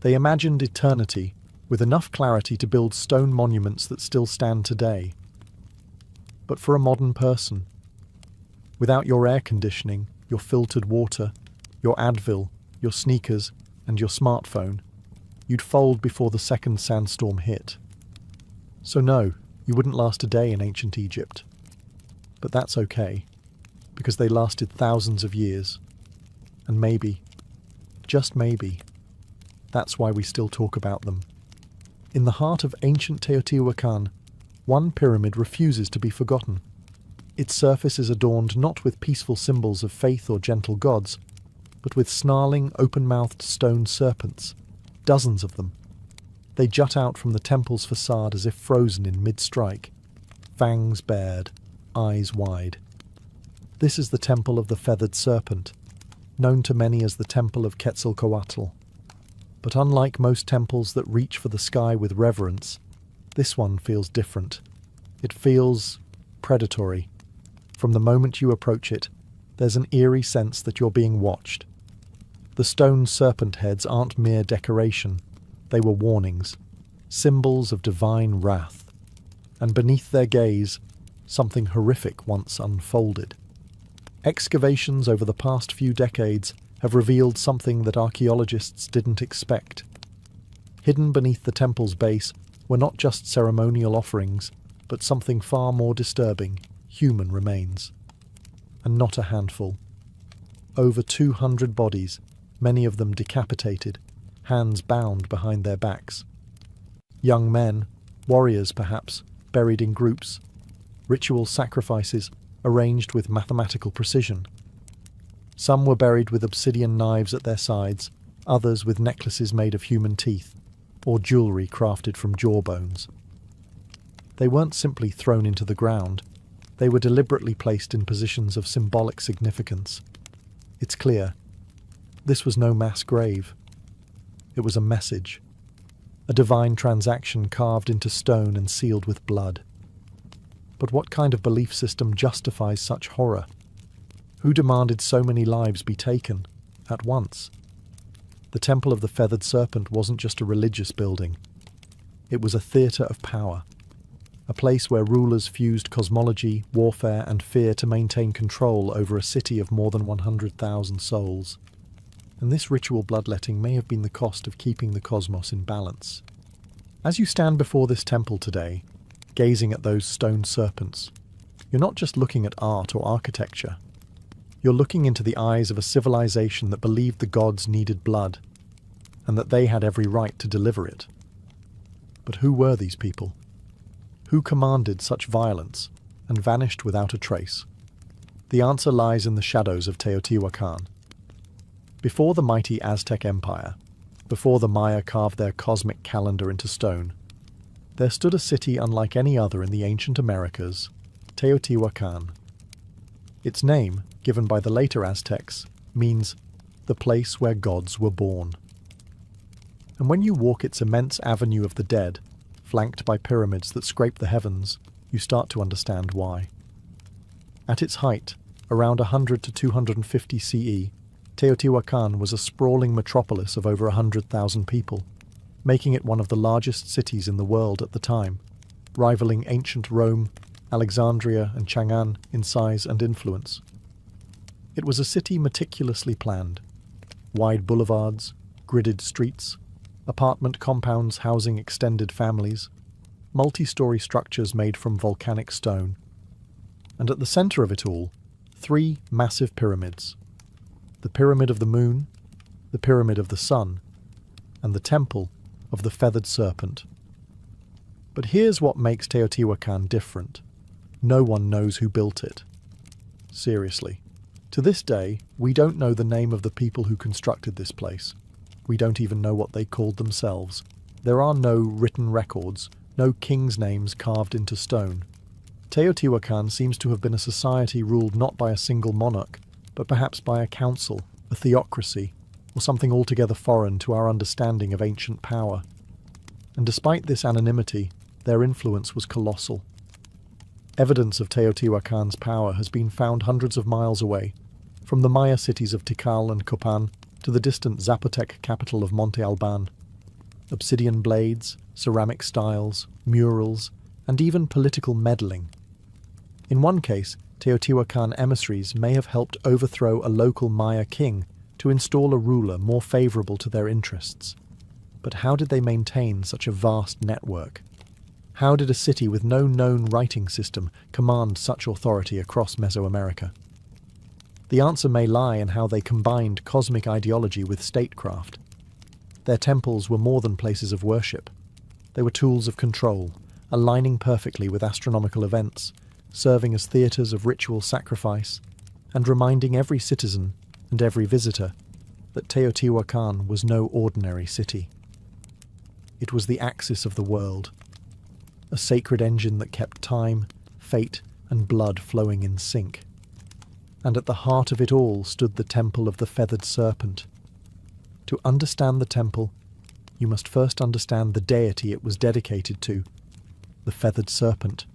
Speaker 1: They imagined eternity with enough clarity to build stone monuments that still stand today. But for a modern person, without your air conditioning, your filtered water, your Advil, your sneakers, and your smartphone, you'd fold before the second sandstorm hit. So no, you wouldn't last a day in ancient Egypt. But that's okay, because they lasted thousands of years. And maybe, just maybe, that's why we still talk about them. In the heart of ancient Teotihuacan, one pyramid refuses to be forgotten. Its surface is adorned not with peaceful symbols of faith or gentle gods, but with snarling, open-mouthed stone serpents, dozens of them. They jut out from the temple's facade as if frozen in mid-strike, fangs bared, eyes wide. This is the temple of the feathered serpent, known to many as the temple of Quetzalcoatl. But unlike most temples that reach for the sky with reverence, this one feels different. It feels predatory. From the moment you approach it, there's an eerie sense that you're being watched. The stone serpent heads aren't mere decoration. They were warnings, symbols of divine wrath. And beneath their gaze, something horrific once unfolded. Excavations over the past few decades have revealed something that archaeologists didn't expect. Hidden beneath the temple's base were not just ceremonial offerings, but something far more disturbing, human remains. And not a handful. Over 200 bodies, many of them decapitated, hands bound behind their backs. Young men, warriors perhaps, buried in groups, ritual sacrifices arranged with mathematical precision. Some were buried with obsidian knives at their sides, others with necklaces made of human teeth, or jewellery crafted from jawbones. They weren't simply thrown into the ground, they were deliberately placed in positions of symbolic significance. It's clear, this was no mass grave. It was a message, a divine transaction carved into stone and sealed with blood. But what kind of belief system justifies such horror? Who demanded so many lives be taken at once? The Temple of the Feathered Serpent wasn't just a religious building. It was a theatre of power, a place where rulers fused cosmology, warfare, and fear to maintain control over a city of more than 100,000 souls. And this ritual bloodletting may have been the cost of keeping the cosmos in balance. As you stand before this temple today, gazing at those stone serpents, you're not just looking at art or architecture. You're looking into the eyes of a civilization that believed the gods needed blood, and that they had every right to deliver it. But who were these people? Who commanded such violence and vanished without a trace? The answer lies in the shadows of Teotihuacan. Before the mighty Aztec Empire, before the Maya carved their cosmic calendar into stone, there stood a city unlike any other in the ancient Americas, Teotihuacan. Its name, given by the later Aztecs, means the place where gods were born. And when you walk its immense avenue of the dead, flanked by pyramids that scrape the heavens, you start to understand why. At its height, around 100 to 250 CE, Teotihuacan was a sprawling metropolis of over 100,000 people, making it one of the largest cities in the world at the time, rivaling ancient Rome, Alexandria, and Chang'an in size and influence. It was a city meticulously planned. Wide boulevards, gridded streets, apartment compounds housing extended families, multi-story structures made from volcanic stone. And at the centre of it all, 3 massive pyramids. The Pyramid of the Moon, the Pyramid of the Sun, and the Temple of the Feathered Serpent. But here's what makes Teotihuacan different. No one knows who built it. Seriously. To this day, we don't know the name of the people who constructed this place. We don't even know what they called themselves. There are no written records, no kings' names carved into stone. Teotihuacan seems to have been a society ruled not by a single monarch, but perhaps by a council, a theocracy, or something altogether foreign to our understanding of ancient power. And despite this anonymity, their influence was colossal. Evidence of Teotihuacan's power has been found hundreds of miles away, from the Maya cities of Tikal and Copan to the distant Zapotec capital of Monte Alban. Obsidian blades, ceramic styles, murals, and even political meddling. In one case, Teotihuacan emissaries may have helped overthrow a local Maya king to install a ruler more favourable to their interests. But how did they maintain such a vast network? How did a city with no known writing system command such authority across Mesoamerica? The answer may lie in how they combined cosmic ideology with statecraft. Their temples were more than places of worship. They were tools of control, aligning perfectly with astronomical events, serving as theatres of ritual sacrifice, and reminding every citizen and every visitor that Teotihuacan was no ordinary city. It was the axis of the world, a sacred engine that kept time, fate, and blood flowing in sync. And at the heart of it all stood the Temple of the Feathered Serpent. To understand the temple, you must first understand the deity it was dedicated to, the Feathered Serpent.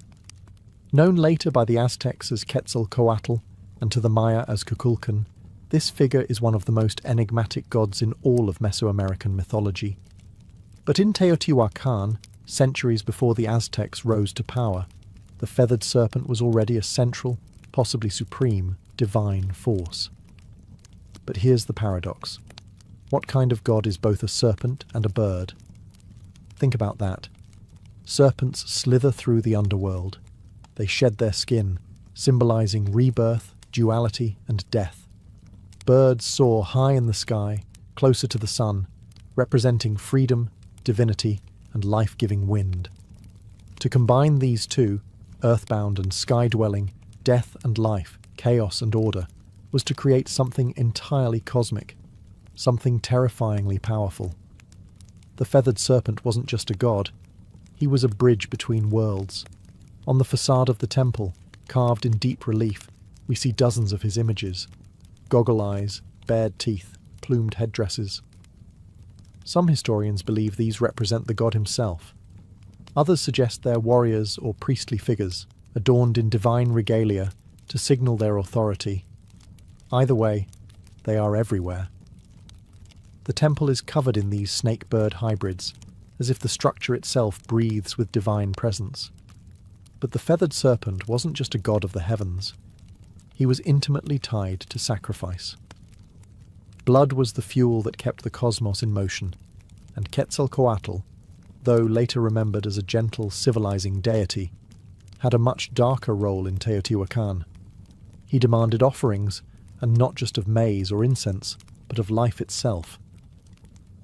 Speaker 1: Known later by the Aztecs as Quetzalcoatl and to the Maya as Kukulkan, this figure is one of the most enigmatic gods in all of Mesoamerican mythology. But in Teotihuacan, centuries before the Aztecs rose to power, the Feathered Serpent was already a central, possibly supreme, divine force. But here's the paradox. What kind of god is both a serpent and a bird? Think about that. Serpents slither through the underworld. They shed their skin, symbolizing rebirth, duality, and death. Birds soar high in the sky, closer to the sun, representing freedom, divinity, and life-giving wind. To combine these two, earthbound and sky-dwelling, death and life, chaos and order, was to create something entirely cosmic, something terrifyingly powerful. The feathered serpent wasn't just a god, he was a bridge between worlds. On the facade of the temple, carved in deep relief, we see dozens of his images: goggle eyes, bared teeth, plumed headdresses. Some historians believe these represent the god himself. Others suggest they're warriors or priestly figures, adorned in divine regalia to signal their authority. Either way, they are everywhere. The temple is covered in these snake-bird hybrids, as if the structure itself breathes with divine presence. But the feathered serpent wasn't just a god of the heavens. He was intimately tied to sacrifice. Blood was the fuel that kept the cosmos in motion, and Quetzalcoatl, though later remembered as a gentle, civilizing deity, had a much darker role in Teotihuacan. He demanded offerings, and not just of maize or incense, but of life itself.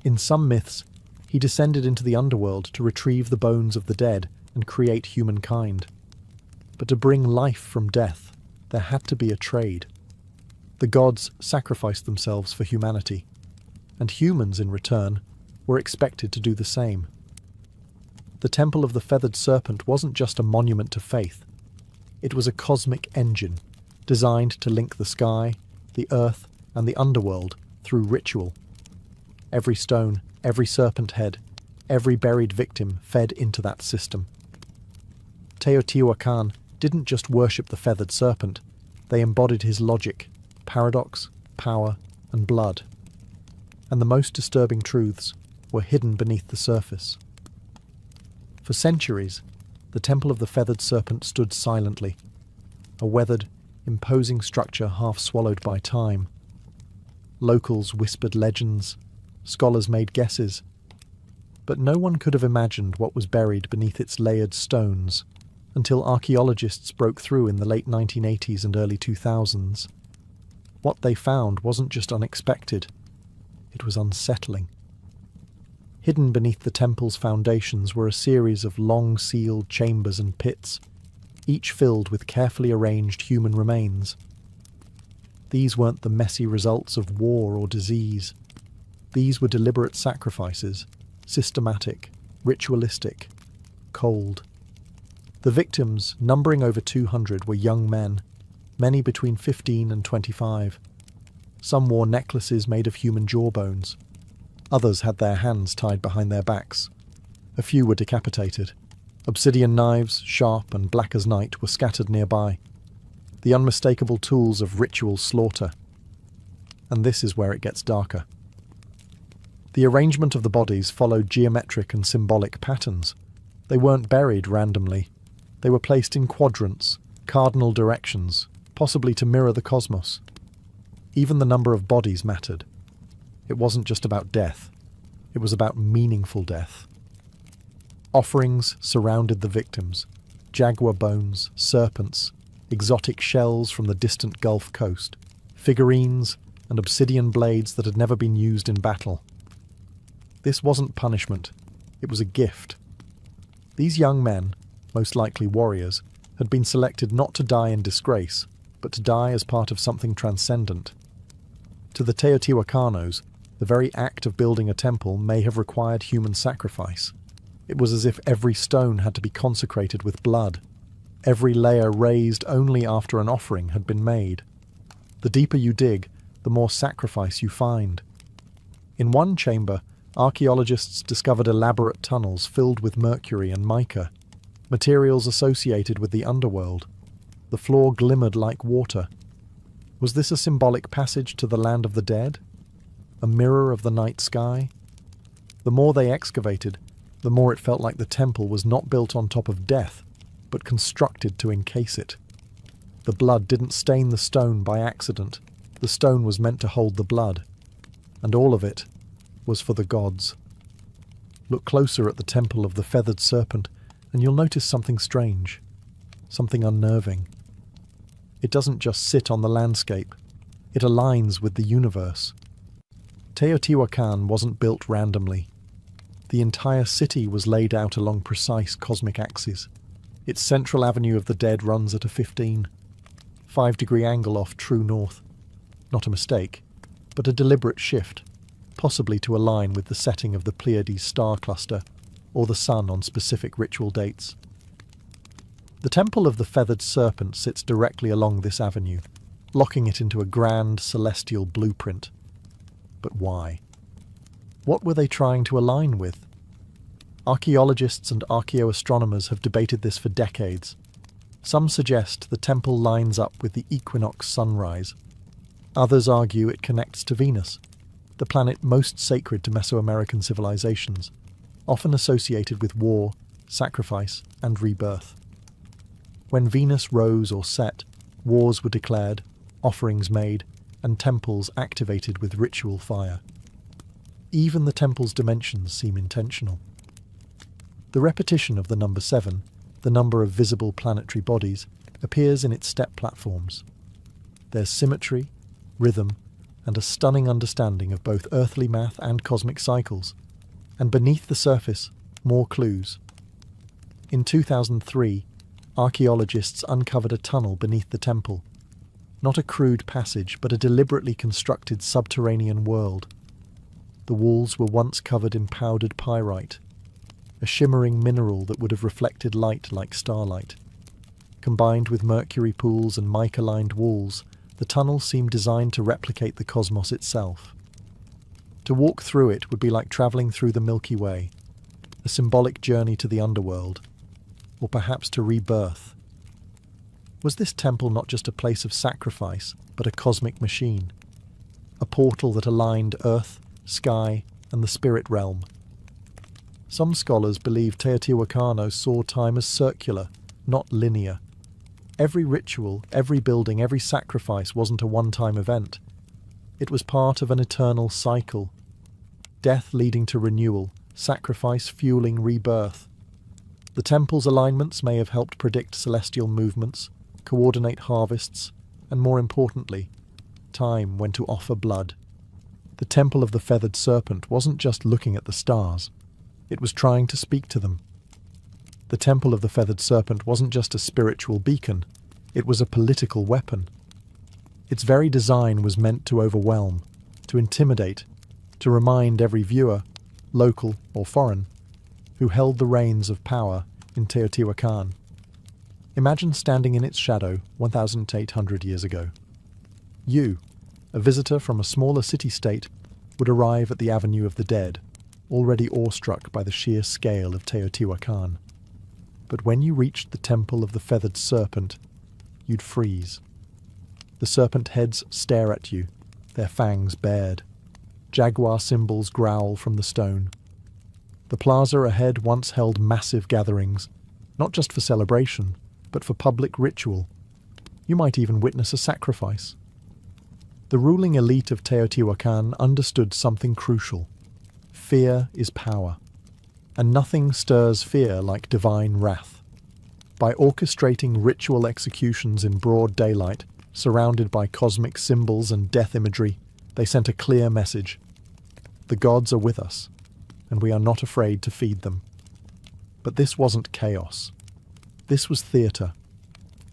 Speaker 1: In some myths, he descended into the underworld to retrieve the bones of the dead and create humankind. But to bring life from death, there had to be a trade. The gods sacrificed themselves for humanity, and humans, in return, were expected to do the same. The Temple of the Feathered Serpent wasn't just a monument to faith. It was a cosmic engine, designed to link the sky, the earth, and the underworld through ritual. Every stone, every serpent head, every buried victim fed into that system. Teotihuacan didn't just worship the feathered serpent, they embodied his logic, paradox, power, and blood. And the most disturbing truths were hidden beneath the surface. For centuries, the Temple of the Feathered Serpent stood silently, a weathered, imposing structure half swallowed by time. Locals whispered legends, scholars made guesses, but no one could have imagined what was buried beneath its layered stones until archaeologists broke through in the late 1980s and early 2000s. What they found wasn't just unexpected, it was unsettling. Hidden beneath the temple's foundations were a series of long-sealed chambers and pits, each filled with carefully arranged human remains. These weren't the messy results of war or disease. These were deliberate sacrifices, systematic, ritualistic, cold. The victims, numbering over 200, were young men, many between 15 and 25. Some wore necklaces made of human jawbones. Others had their hands tied behind their backs. A few were decapitated. Obsidian knives, sharp and black as night, were scattered nearby. The unmistakable tools of ritual slaughter. And this is where it gets darker. The arrangement of the bodies followed geometric and symbolic patterns. They weren't buried randomly. They were placed in quadrants, cardinal directions, possibly to mirror the cosmos. Even the number of bodies mattered. It wasn't just about death. It was about meaningful death. Offerings surrounded the victims: jaguar bones, serpents, exotic shells from the distant Gulf Coast, figurines, and obsidian blades that had never been used in battle. This wasn't punishment. It was a gift. These young men, most likely warriors, had been selected not to die in disgrace, but to die as part of something transcendent. To the Teotihuacanos, the very act of building a temple may have required human sacrifice. It was as if every stone had to be consecrated with blood, every layer raised only after an offering had been made. The deeper you dig, the more sacrifice you find. In one chamber, archaeologists discovered elaborate tunnels filled with mercury and mica, materials associated with the underworld. The floor glimmered like water. Was this a symbolic passage to the land of the dead? A mirror of the night sky? The more they excavated, the more it felt like the temple was not built on top of death, but constructed to encase it. The blood didn't stain the stone by accident. The stone was meant to hold the blood. And all of it was for the gods. Look closer at the Temple of the Feathered Serpent, and you'll notice something strange, something unnerving. It doesn't just sit on the landscape. It aligns with the universe. Teotihuacan wasn't built randomly. The entire city was laid out along precise cosmic axes. Its central avenue of the dead runs at a 5-degree angle off true north. Not a mistake, but a deliberate shift, possibly to align with the setting of the Pleiades star cluster or the sun on specific ritual dates. The Temple of the Feathered Serpent sits directly along this avenue, locking it into a grand celestial blueprint. But why? What were they trying to align with? Archaeologists and archaeoastronomers have debated this for decades. Some suggest the temple lines up with the equinox sunrise. Others argue it connects to Venus, the planet most sacred to Mesoamerican civilizations, often associated with war, sacrifice, and rebirth. When Venus rose or set, wars were declared, offerings made, and temples activated with ritual fire. Even the temple's dimensions seem intentional. The repetition of the number 7, the number of visible planetary bodies, appears in its step platforms. There's symmetry, rhythm, and a stunning understanding of both earthly math and cosmic cycles. And beneath the surface, more clues. In 2003, archaeologists uncovered a tunnel beneath the temple. Not a crude passage, but a deliberately constructed subterranean world. The walls were once covered in powdered pyrite, a shimmering mineral that would have reflected light like starlight. Combined with mercury pools and mica-lined walls, the tunnel seemed designed to replicate the cosmos itself. To walk through it would be like travelling through the Milky Way, a symbolic journey to the underworld, or perhaps to rebirth. Was this temple not just a place of sacrifice, but a cosmic machine? A portal that aligned earth, sky, and the spirit realm? Some scholars believe Teotihuacano saw time as circular, not linear. Every ritual, every building, every sacrifice wasn't a one-time event. It was part of an eternal cycle. Death leading to renewal, sacrifice fueling rebirth. The temple's alignments may have helped predict celestial movements, coordinate harvests, and more importantly, time when to offer blood. The Temple of the Feathered Serpent wasn't just looking at the stars. It was trying to speak to them. The Temple of the Feathered Serpent wasn't just a spiritual beacon, it was a political weapon. Its very design was meant to overwhelm, to intimidate, to remind every viewer, local or foreign, who held the reins of power in Teotihuacan. Imagine standing in its shadow 1,800 years ago. You, a visitor from a smaller city-state, would arrive at the Avenue of the Dead, already awestruck by the sheer scale of Teotihuacan. But when you reached the Temple of the Feathered Serpent, you'd freeze. The serpent heads stare at you, their fangs bared. Jaguar symbols growl from the stone. The plaza ahead once held massive gatherings, not just for celebration, but for public ritual. You might even witness a sacrifice. The ruling elite of Teotihuacan understood something crucial. Fear is power, and nothing stirs fear like divine wrath. By orchestrating ritual executions in broad daylight, surrounded by cosmic symbols and death imagery, they sent a clear message. The gods are with us, and we are not afraid to feed them. But this wasn't chaos. This was theatre.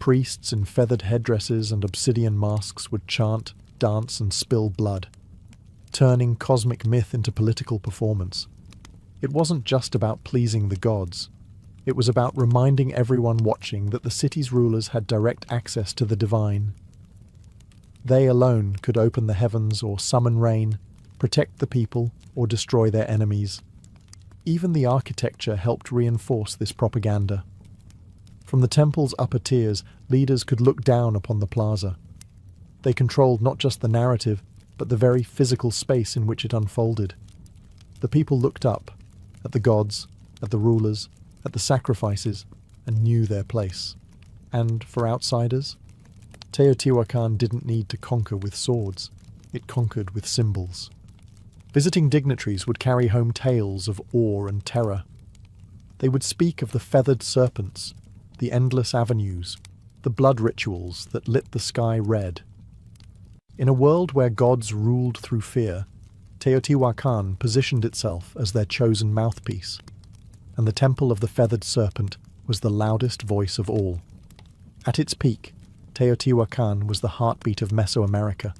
Speaker 1: Priests in feathered headdresses and obsidian masks would chant, dance, and spill blood, turning cosmic myth into political performance. It wasn't just about pleasing the gods. It was about reminding everyone watching that the city's rulers had direct access to the divine. They alone could open the heavens or summon rain, protect the people, or destroy their enemies. Even the architecture helped reinforce this propaganda. From the temple's upper tiers, leaders could look down upon the plaza. They controlled not just the narrative, but the very physical space in which it unfolded. The people looked up, at the gods, at the rulers, at the sacrifices, and knew their place. And for outsiders, Teotihuacan didn't need to conquer with swords. It conquered with symbols. Visiting dignitaries would carry home tales of awe and terror. They would speak of the feathered serpents, the endless avenues, the blood rituals that lit the sky red. In a world where gods ruled through fear, Teotihuacan positioned itself as their chosen mouthpiece, and the Temple of the Feathered Serpent was the loudest voice of all. At its peak, Teotihuacan was the heartbeat of Mesoamerica,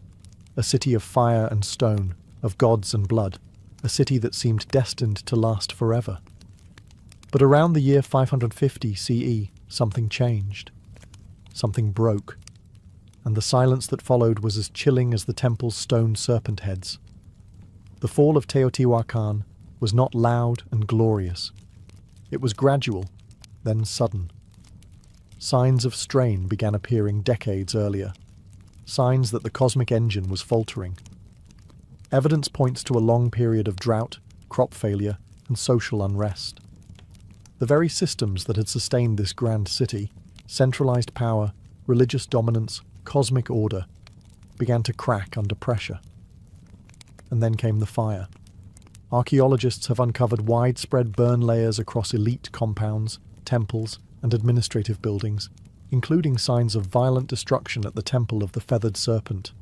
Speaker 1: a city of fire and stone, of gods and blood, a city that seemed destined to last forever. But around the year 550 CE, something changed. Something broke, and the silence that followed was as chilling as the temple's stone serpent heads. The fall of Teotihuacan was not loud and glorious. It was gradual, then sudden. Signs of strain began appearing decades earlier, signs that the cosmic engine was faltering. Evidence points to a long period of drought, crop failure, and social unrest. The very systems that had sustained this grand city, centralized power, religious dominance, cosmic order, began to crack under pressure. And then came the fire. Archaeologists have uncovered widespread burn layers across elite compounds, temples, and administrative buildings, including signs of violent destruction at the Temple of the Feathered Serpent.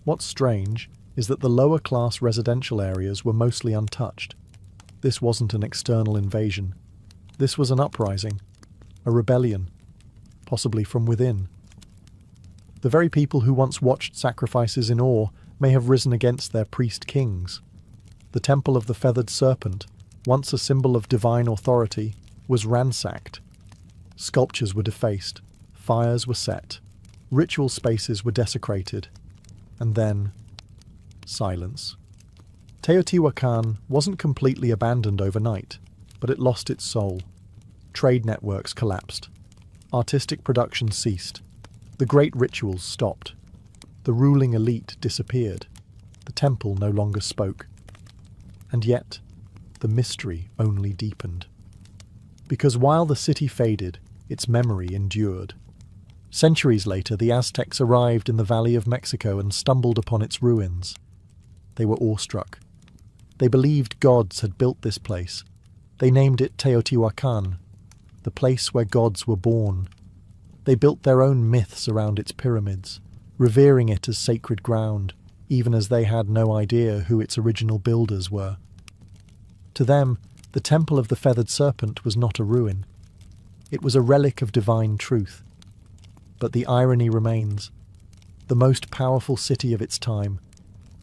Speaker 1: What's strange is that the lower-class residential areas were mostly untouched. This wasn't an external invasion. This was an uprising, a rebellion, possibly from within. The very people who once watched sacrifices in awe may have risen against their priest-kings. The Temple of the Feathered Serpent, once a symbol of divine authority, was ransacked. Sculptures were defaced, fires were set, ritual spaces were desecrated, and then silence. Teotihuacan wasn't completely abandoned overnight, but it lost its soul. Trade networks collapsed. Artistic production ceased. The great rituals stopped. The ruling elite disappeared. The temple no longer spoke. And yet, the mystery only deepened. Because while the city faded, its memory endured. Centuries later, the Aztecs arrived in the Valley of Mexico and stumbled upon its ruins. They were awestruck. They believed gods had built this place. They named it Teotihuacan, the place where gods were born. They built their own myths around its pyramids, revering it as sacred ground, even as they had no idea who its original builders were. To them, the Temple of the Feathered Serpent was not a ruin. It was a relic of divine truth. But the irony remains. The most powerful city of its time,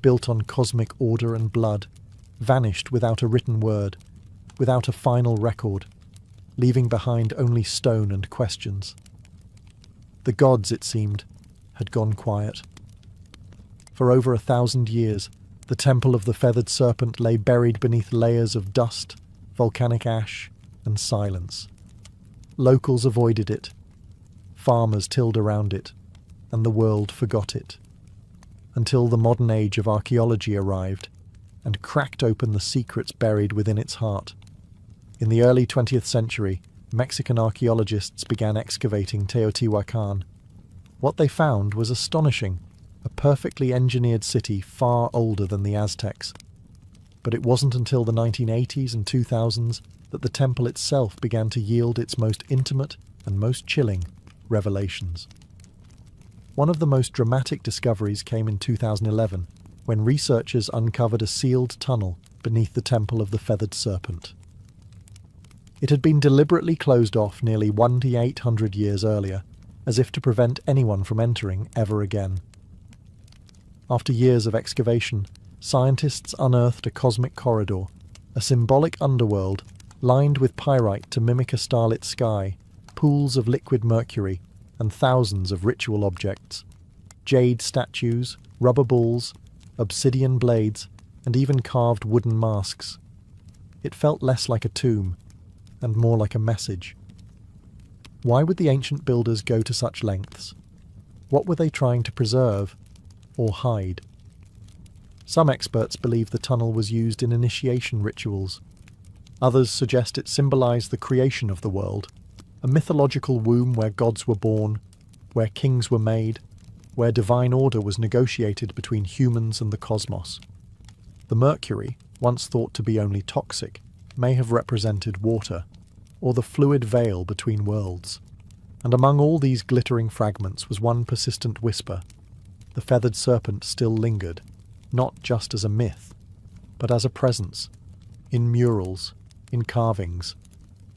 Speaker 1: built on cosmic order and blood, vanished without a written word, without a final record, leaving behind only stone and questions. The gods, it seemed, had gone quiet. For over 1,000 years, the Temple of the Feathered Serpent lay buried beneath layers of dust, volcanic ash, and silence. Locals avoided it. Farmers tilled around it, and the world forgot it. Until the modern age of archaeology arrived and cracked open the secrets buried within its heart. In the early 20th century, Mexican archaeologists began excavating Teotihuacan. What they found was astonishing, a perfectly engineered city far older than the Aztecs. But it wasn't until the 1980s and 2000s that the temple itself began to yield its most intimate and most chilling revelations. One of the most dramatic discoveries came in 2011, when researchers uncovered a sealed tunnel beneath the Temple of the Feathered Serpent. It had been deliberately closed off nearly 1,800 years earlier, as if to prevent anyone from entering ever again. After years of excavation, scientists unearthed a cosmic corridor, a symbolic underworld lined with pyrite to mimic a starlit sky, pools of liquid mercury, and thousands of ritual objects. Jade statues, rubber balls, obsidian blades, and even carved wooden masks. It felt less like a tomb, and more like a message. Why would the ancient builders go to such lengths? What were they trying to preserve, or hide? Some experts believe the tunnel was used in initiation rituals. Others suggest it symbolized the creation of the world, a mythological womb where gods were born, where kings were made, where divine order was negotiated between humans and the cosmos. The mercury, once thought to be only toxic, may have represented water, or the fluid veil between worlds. And among all these glittering fragments was one persistent whisper. The feathered serpent still lingered, not just as a myth, but as a presence, in murals, in carvings,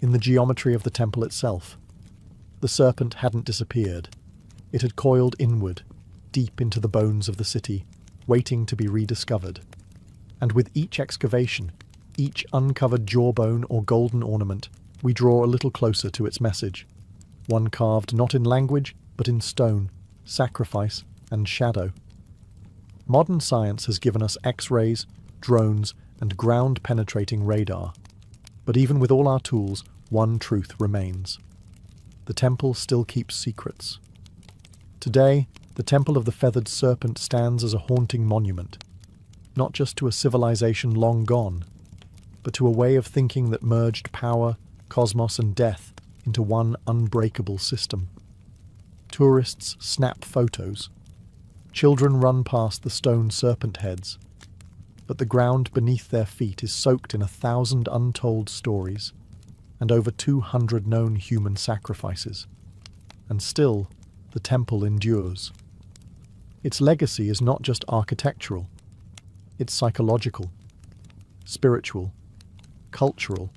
Speaker 1: in the geometry of the temple itself. The serpent hadn't disappeared. It had coiled inward, deep into the bones of the city, waiting to be rediscovered. And with each excavation, each uncovered jawbone or golden ornament, we draw a little closer to its message. One carved not in language, but in stone, sacrifice, and shadow. Modern science has given us X-rays, drones, and ground-penetrating radar. But even with all our tools, one truth remains. The temple still keeps secrets. Today, the Temple of the Feathered Serpent stands as a haunting monument, not just to a civilization long gone, but to a way of thinking that merged power, cosmos, and death into one unbreakable system. Tourists snap photos. Children run past the stone serpent heads. But the ground beneath their feet is soaked in 1,000 untold stories and over 200 known human sacrifices. And still, the temple endures. Its legacy is not just architectural. It's psychological, spiritual, cultural.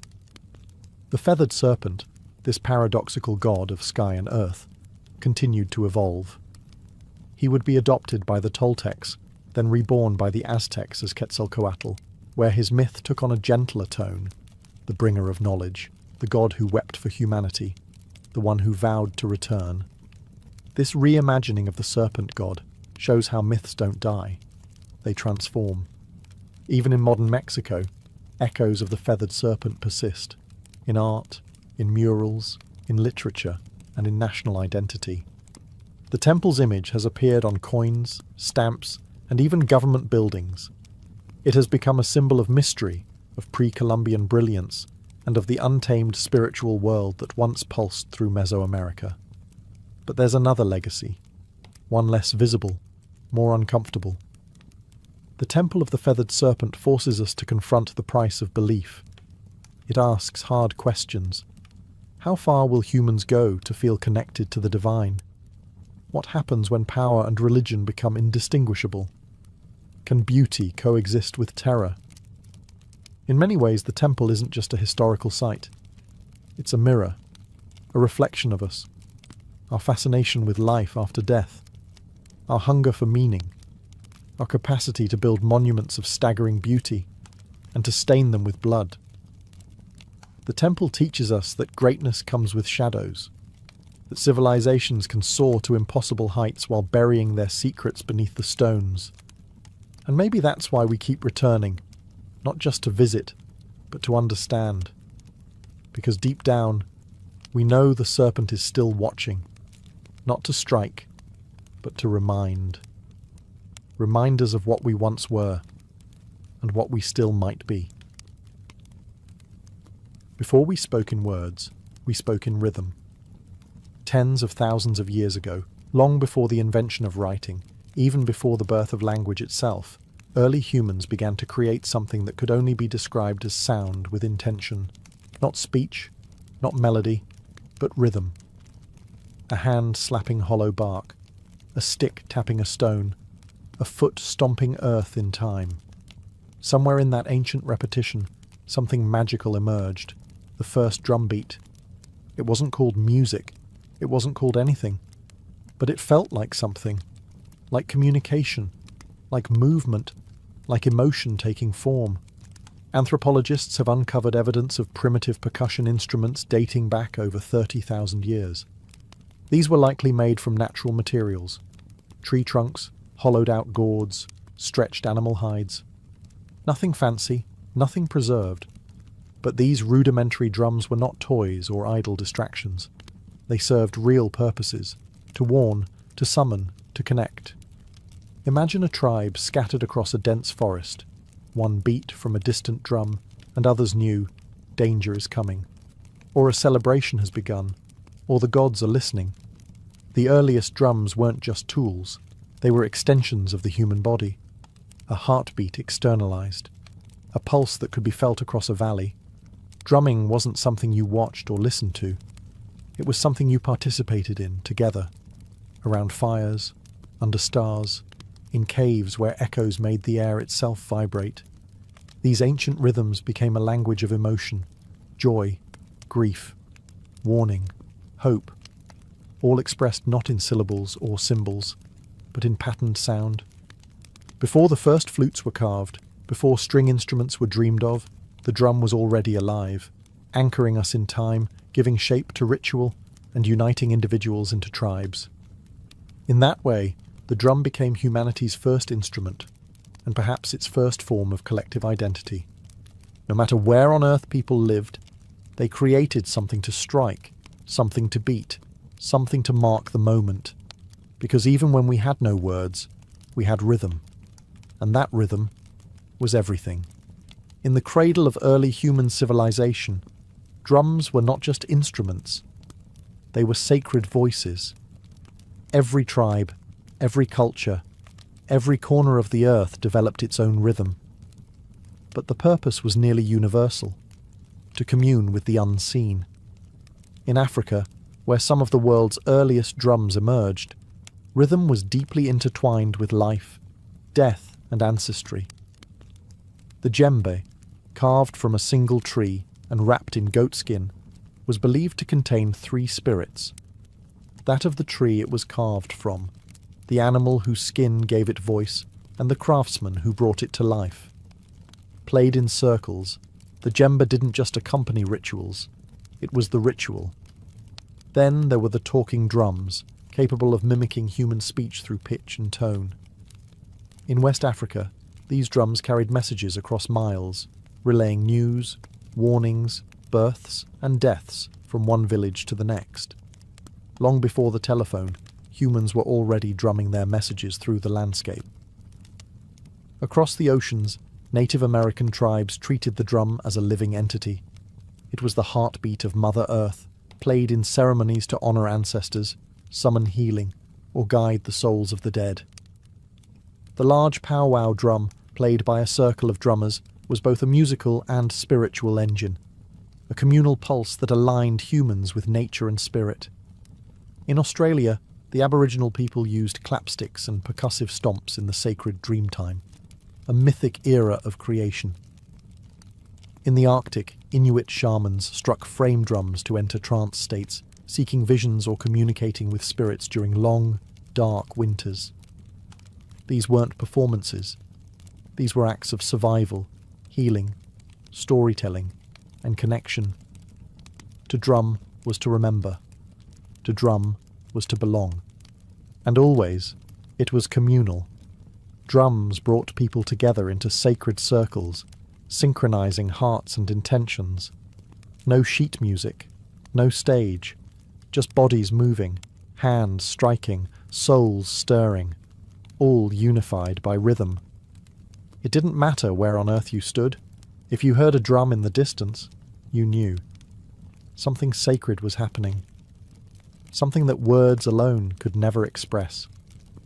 Speaker 1: The feathered serpent, this paradoxical god of sky and earth, continued to evolve. He would be adopted by the Toltecs, then reborn by the Aztecs as Quetzalcoatl, where his myth took on a gentler tone, the bringer of knowledge, the god who wept for humanity, the one who vowed to return. This reimagining of the serpent god shows how myths don't die. They transform. Even in modern Mexico, echoes of the feathered serpent persist, in art, in murals, in literature, and in national identity. The temple's image has appeared on coins, stamps, and even government buildings. It has become a symbol of mystery, of pre-Columbian brilliance, and of the untamed spiritual world that once pulsed through Mesoamerica. But there's another legacy, one less visible, more uncomfortable. The Temple of the Feathered Serpent forces us to confront the price of belief. It asks hard questions. How far will humans go to feel connected to the divine? What happens when power and religion become indistinguishable? Can beauty coexist with terror? In many ways, the temple isn't just a historical site. It's a mirror, a reflection of us, our fascination with life after death, our hunger for meaning, our capacity to build monuments of staggering beauty and to stain them with blood. The temple teaches us that greatness comes with shadows, that civilizations can soar to impossible heights while burying their secrets beneath the stones. And maybe that's why we keep returning, not just to visit, but to understand. Because deep down, we know the serpent is still watching, not to strike, but to remind. Reminders of what we once were, and what we still might be. Before we spoke in words, we spoke in rhythm. Tens of thousands of years ago, long before the invention of writing, even before the birth of language itself, early humans began to create something that could only be described as sound with intention. Not speech, not melody, but rhythm. A hand slapping hollow bark, a stick tapping a stone, a foot stomping earth in time. Somewhere in that ancient repetition, something magical emerged, the first drumbeat. It wasn't called music, it wasn't called anything, but it felt like something, like communication, like movement, like emotion taking form. Anthropologists have uncovered evidence of primitive percussion instruments dating back over 30,000 years. These were likely made from natural materials, tree trunks, hollowed-out gourds, stretched animal hides. Nothing fancy, nothing preserved. But these rudimentary drums were not toys or idle distractions. They served real purposes, to warn, to summon, to connect. Imagine a tribe scattered across a dense forest. One beat from a distant drum, and others knew danger is coming. Or a celebration has begun, or the gods are listening. The earliest drums weren't just tools, they were extensions of the human body. A heartbeat externalized, a pulse that could be felt across a valley. Drumming wasn't something you watched or listened to. It was something you participated in together, around fires, under stars, in caves where echoes made the air itself vibrate. These ancient rhythms became a language of emotion, joy, grief, warning, hope, all expressed not in syllables or symbols, but in patterned sound. Before the first flutes were carved, before string instruments were dreamed of, the drum was already alive, anchoring us in time, giving shape to ritual, and uniting individuals into tribes. In that way, the drum became humanity's first instrument, and perhaps its first form of collective identity. No matter where on earth people lived, they created something to strike, something to beat, something to mark the moment. Because even when we had no words, we had rhythm. And that rhythm was everything. In the cradle of early human civilization, drums were not just instruments. They were sacred voices. Every tribe, every culture, every corner of the earth developed its own rhythm. But the purpose was nearly universal, to commune with the unseen. In Africa, where some of the world's earliest drums emerged, rhythm was deeply intertwined with life, death, and ancestry. The djembe, carved from a single tree and wrapped in goatskin, was believed to contain three spirits: that of the tree it was carved from, the animal whose skin gave it voice, and the craftsman who brought it to life. Played in circles, the djembe didn't just accompany rituals, it was the ritual. Then there were the talking drums, capable of mimicking human speech through pitch and tone. In West Africa, these drums carried messages across miles, relaying news, warnings, births, and deaths from one village to the next. Long before the telephone, humans were already drumming their messages through the landscape. Across the oceans, Native American tribes treated the drum as a living entity. It was the heartbeat of Mother Earth, played in ceremonies to honor ancestors, summon healing, or guide the souls of the dead. The large powwow drum, played by a circle of drummers, was both a musical and spiritual engine, a communal pulse that aligned humans with nature and spirit. In Australia, the Aboriginal people used clapsticks and percussive stomps in the sacred dreamtime, a mythic era of creation. In the Arctic, Inuit shamans struck frame drums to enter trance states, seeking visions or communicating with spirits during long, dark winters. These weren't performances. These were acts of survival, healing, storytelling, and connection. To drum was to remember. To drum was to belong. And always, it was communal. Drums brought people together into sacred circles, synchronizing hearts and intentions. No sheet music, no stage, just bodies moving, hands striking, souls stirring, all unified by rhythm. It didn't matter where on earth you stood. If you heard a drum in the distance, you knew. Something sacred was happening. Something that words alone could never express.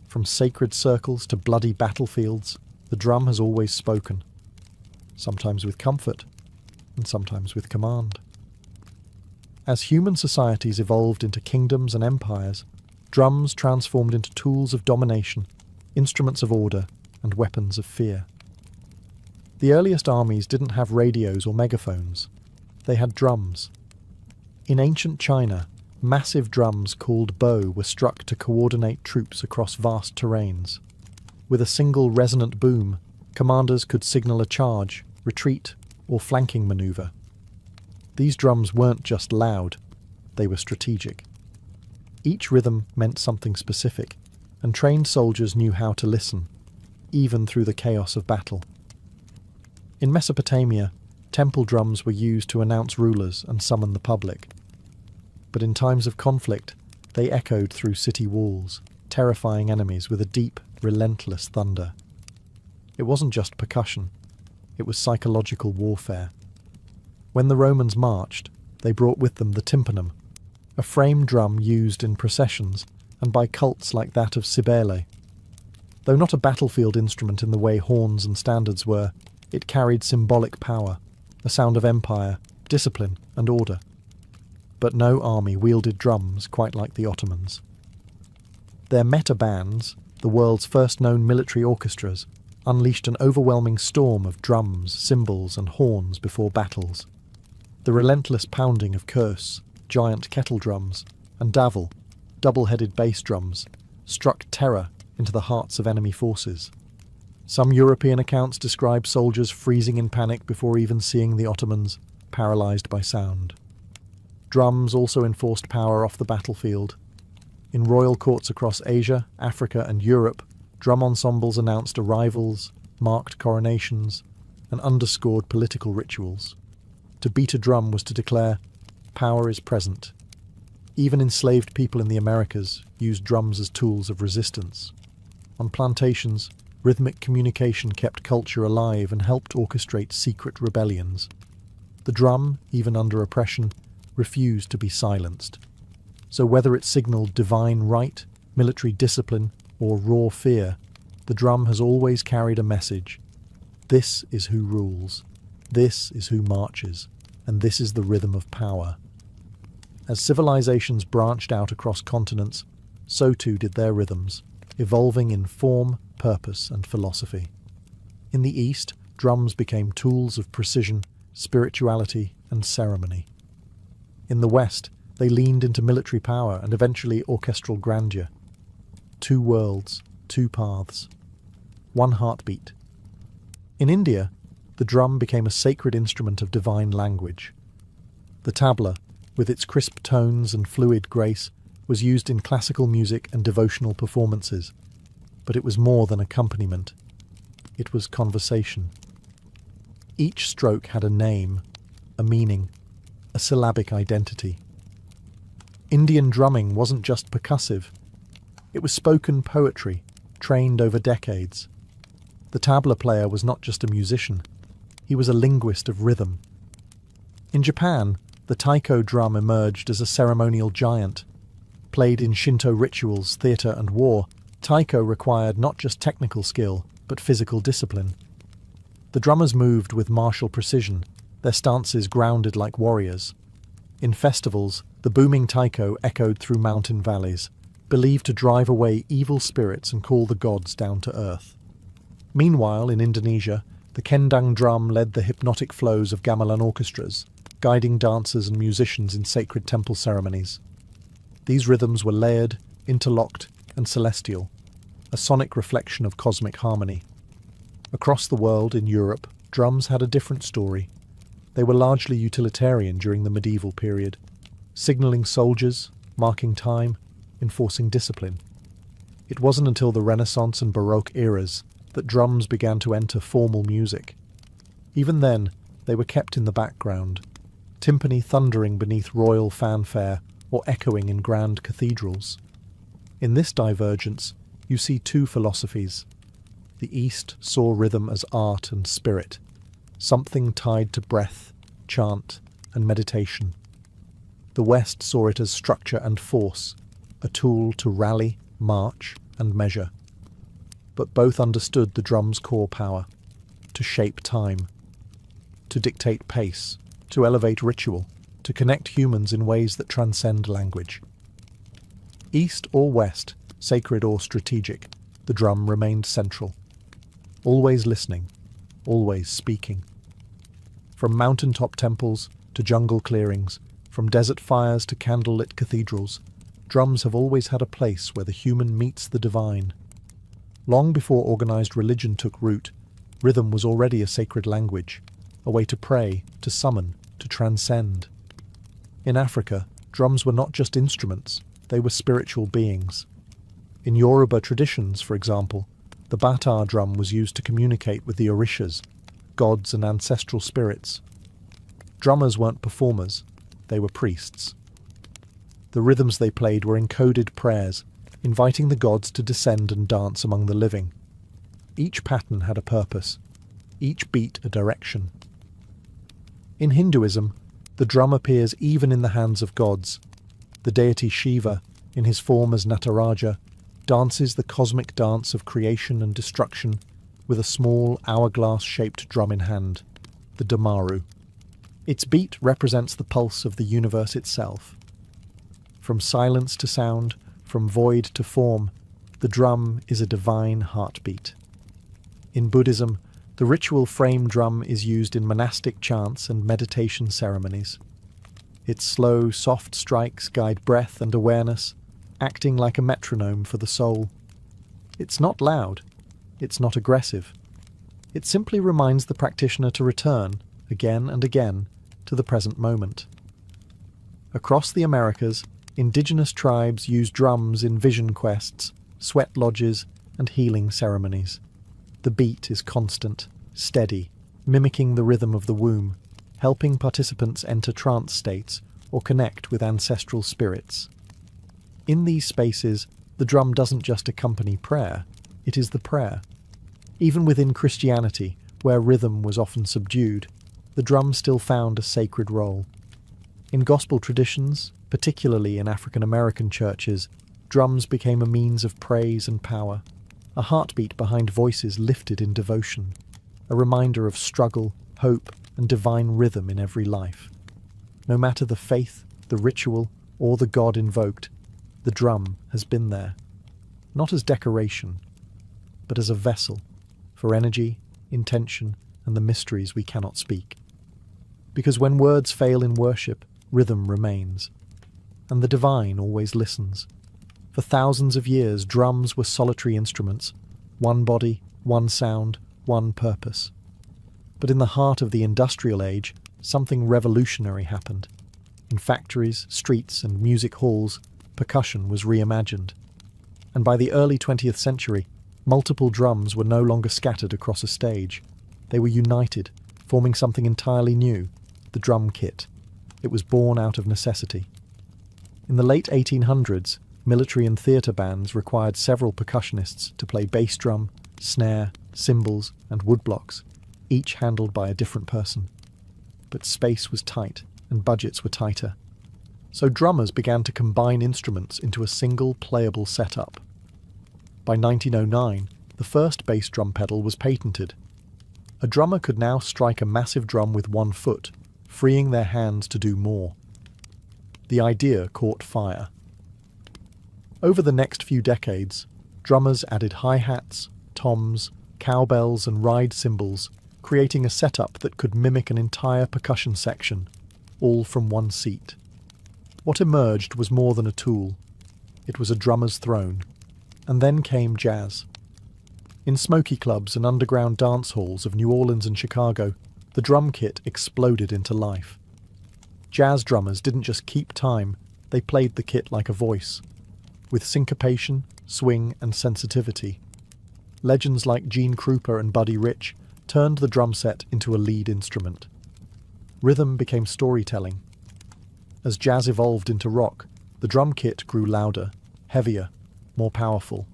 Speaker 1: From sacred circles to bloody battlefields, the drum has always spoken. Sometimes with comfort, and sometimes with command. As human societies evolved into kingdoms and empires, drums transformed into tools of domination, instruments of order, and weapons of fear. The earliest armies didn't have radios or megaphones. They had drums. In ancient China, massive drums called bo were struck to coordinate troops across vast terrains. With a single resonant boom, commanders could signal a charge, retreat, or flanking maneuver. These drums weren't just loud, they were strategic. Each rhythm meant something specific, and trained soldiers knew how to listen, even through the chaos of battle. In Mesopotamia, temple drums were used to announce rulers and summon the public. But in times of conflict, they echoed through city walls, terrifying enemies with a deep, relentless thunder. It wasn't just percussion, it was psychological warfare. When the Romans marched, they brought with them the tympanum, a frame drum used in processions and by cults like that of Cybele. Though not a battlefield instrument in the way horns and standards were, it carried symbolic power, a sound of empire, discipline, and order. But no army wielded drums quite like the Ottomans. Their meta bands, the world's first known military orchestras, unleashed an overwhelming storm of drums, cymbals, and horns before battles. The relentless pounding of curse, giant kettle drums, and davul, double-headed bass drums, struck terror into the hearts of enemy forces. Some European accounts describe soldiers freezing in panic before even seeing the Ottomans, paralysed by sound. Drums also enforced power off the battlefield. In royal courts across Asia, Africa, and Europe, drum ensembles announced arrivals, marked coronations, and underscored political rituals. To beat a drum was to declare, "Power is present." Even enslaved people in the Americas used drums as tools of resistance. On plantations, rhythmic communication kept culture alive and helped orchestrate secret rebellions. The drum, even under oppression, refused to be silenced. So whether it signaled divine right, military discipline, or raw fear, the drum has always carried a message. This is who rules. This is who marches. And this is the rhythm of power. As civilizations branched out across continents, so too did their rhythms, evolving in form, purpose, and philosophy. In the East, drums became tools of precision, spirituality, and ceremony. In the West, they leaned into military power and eventually orchestral grandeur. Two worlds, two paths, one heartbeat. In India, the drum became a sacred instrument of divine language. The tabla, with its crisp tones and fluid grace, was used in classical music and devotional performances, but it was more than accompaniment. It was conversation. Each stroke had a name, a meaning, a syllabic identity. Indian drumming wasn't just percussive. It was spoken poetry, trained over decades. The tabla player was not just a musician. He was a linguist of rhythm. In Japan, the taiko drum emerged as a ceremonial giant. Played in Shinto rituals, theatre and war, taiko required not just technical skill, but physical discipline. The drummers moved with martial precision, their stances grounded like warriors. In festivals, the booming taiko echoed through mountain valleys, believed to drive away evil spirits and call the gods down to earth. Meanwhile, in Indonesia, the kendang drum led the hypnotic flows of gamelan orchestras, guiding dancers and musicians in sacred temple ceremonies. These rhythms were layered, interlocked, and celestial, a sonic reflection of cosmic harmony. Across the world, in Europe, drums had a different story. They were largely utilitarian during the medieval period, signalling soldiers, marking time, enforcing discipline. It wasn't until the Renaissance and Baroque eras that drums began to enter formal music. Even then, they were kept in the background, timpani thundering beneath royal fanfare or echoing in grand cathedrals. In this divergence, you see two philosophies. The East saw rhythm as art and spirit, something tied to breath, chant, and meditation. The West saw it as structure and force, a tool to rally, march, and measure. But both understood the drum's core power, to shape time, to dictate pace, to elevate ritual, to connect humans in ways that transcend language. East or West, sacred or strategic, the drum remained central. Always listening, always speaking. From mountaintop temples to jungle clearings, from desert fires to candlelit cathedrals, drums have always had a place where the human meets the divine. Long before organized religion took root, rhythm was already a sacred language, a way to pray, to summon, to transcend. In Africa, drums were not just instruments, they were spiritual beings. In Yoruba traditions, for example, the bata drum was used to communicate with the orishas, gods and ancestral spirits. Drummers weren't performers, they were priests. The rhythms they played were encoded prayers, inviting the gods to descend and dance among the living. Each pattern had a purpose, each beat a direction. In Hinduism, the drum appears even in the hands of gods. The deity Shiva, in his form as Nataraja, dances the cosmic dance of creation and destruction with a small hourglass-shaped drum in hand, the damaru. Its beat represents the pulse of the universe itself. From silence to sound, from void to form, the drum is a divine heartbeat. In Buddhism, The ritual frame drum is used in monastic chants and meditation ceremonies. Its slow, soft strikes guide breath and awareness, acting like a metronome for the soul. It's not loud. It's not aggressive. It simply reminds the practitioner to return, again and again, to the present moment. Across the Americas, indigenous tribes use drums in vision quests, sweat lodges, and healing ceremonies. The beat is constant, steady, mimicking the rhythm of the womb, helping participants enter trance states or connect with ancestral spirits. In these spaces, the drum doesn't just accompany prayer, it is the prayer. Even within Christianity, where rhythm was often subdued, the drum still found a sacred role. In gospel traditions, particularly in African American churches, drums became a means of praise and power, a heartbeat behind voices lifted in devotion, a reminder of struggle, hope, and divine rhythm in every life. No matter the faith, the ritual, or the God invoked, the drum has been there, not as decoration, but as a vessel for energy, intention, and the mysteries we cannot speak. Because when words fail in worship, rhythm remains, and the divine always listens. For thousands of years, drums were solitary instruments, one body, one sound, one purpose. But in the heart of the industrial age, something revolutionary happened. In factories, streets, and music halls, percussion was reimagined. And by the early 20th century, multiple drums were no longer scattered across a stage. They were united, forming something entirely new, the drum kit. It was born out of necessity. In the late 1800s, military and theatre bands required several percussionists to play bass drum, snare, cymbals, and woodblocks, each handled by a different person. But space was tight, and budgets were tighter. So drummers began to combine instruments into a single playable setup. By 1909, the first bass drum pedal was patented. A drummer could now strike a massive drum with one foot, freeing their hands to do more. The idea caught fire. Over the next few decades, drummers added hi-hats, toms, cowbells, and ride cymbals, creating a setup that could mimic an entire percussion section, all from one seat. What emerged was more than a tool. It was a drummer's throne. And then came jazz. In smoky clubs and underground dance halls of New Orleans and Chicago, the drum kit exploded into life. Jazz drummers didn't just keep time, they played the kit like a voice, with syncopation, swing, and sensitivity. Legends like Gene Krupa and Buddy Rich turned the drum set into a lead instrument. Rhythm became storytelling. As jazz evolved into rock, the drum kit grew louder, heavier, more powerful.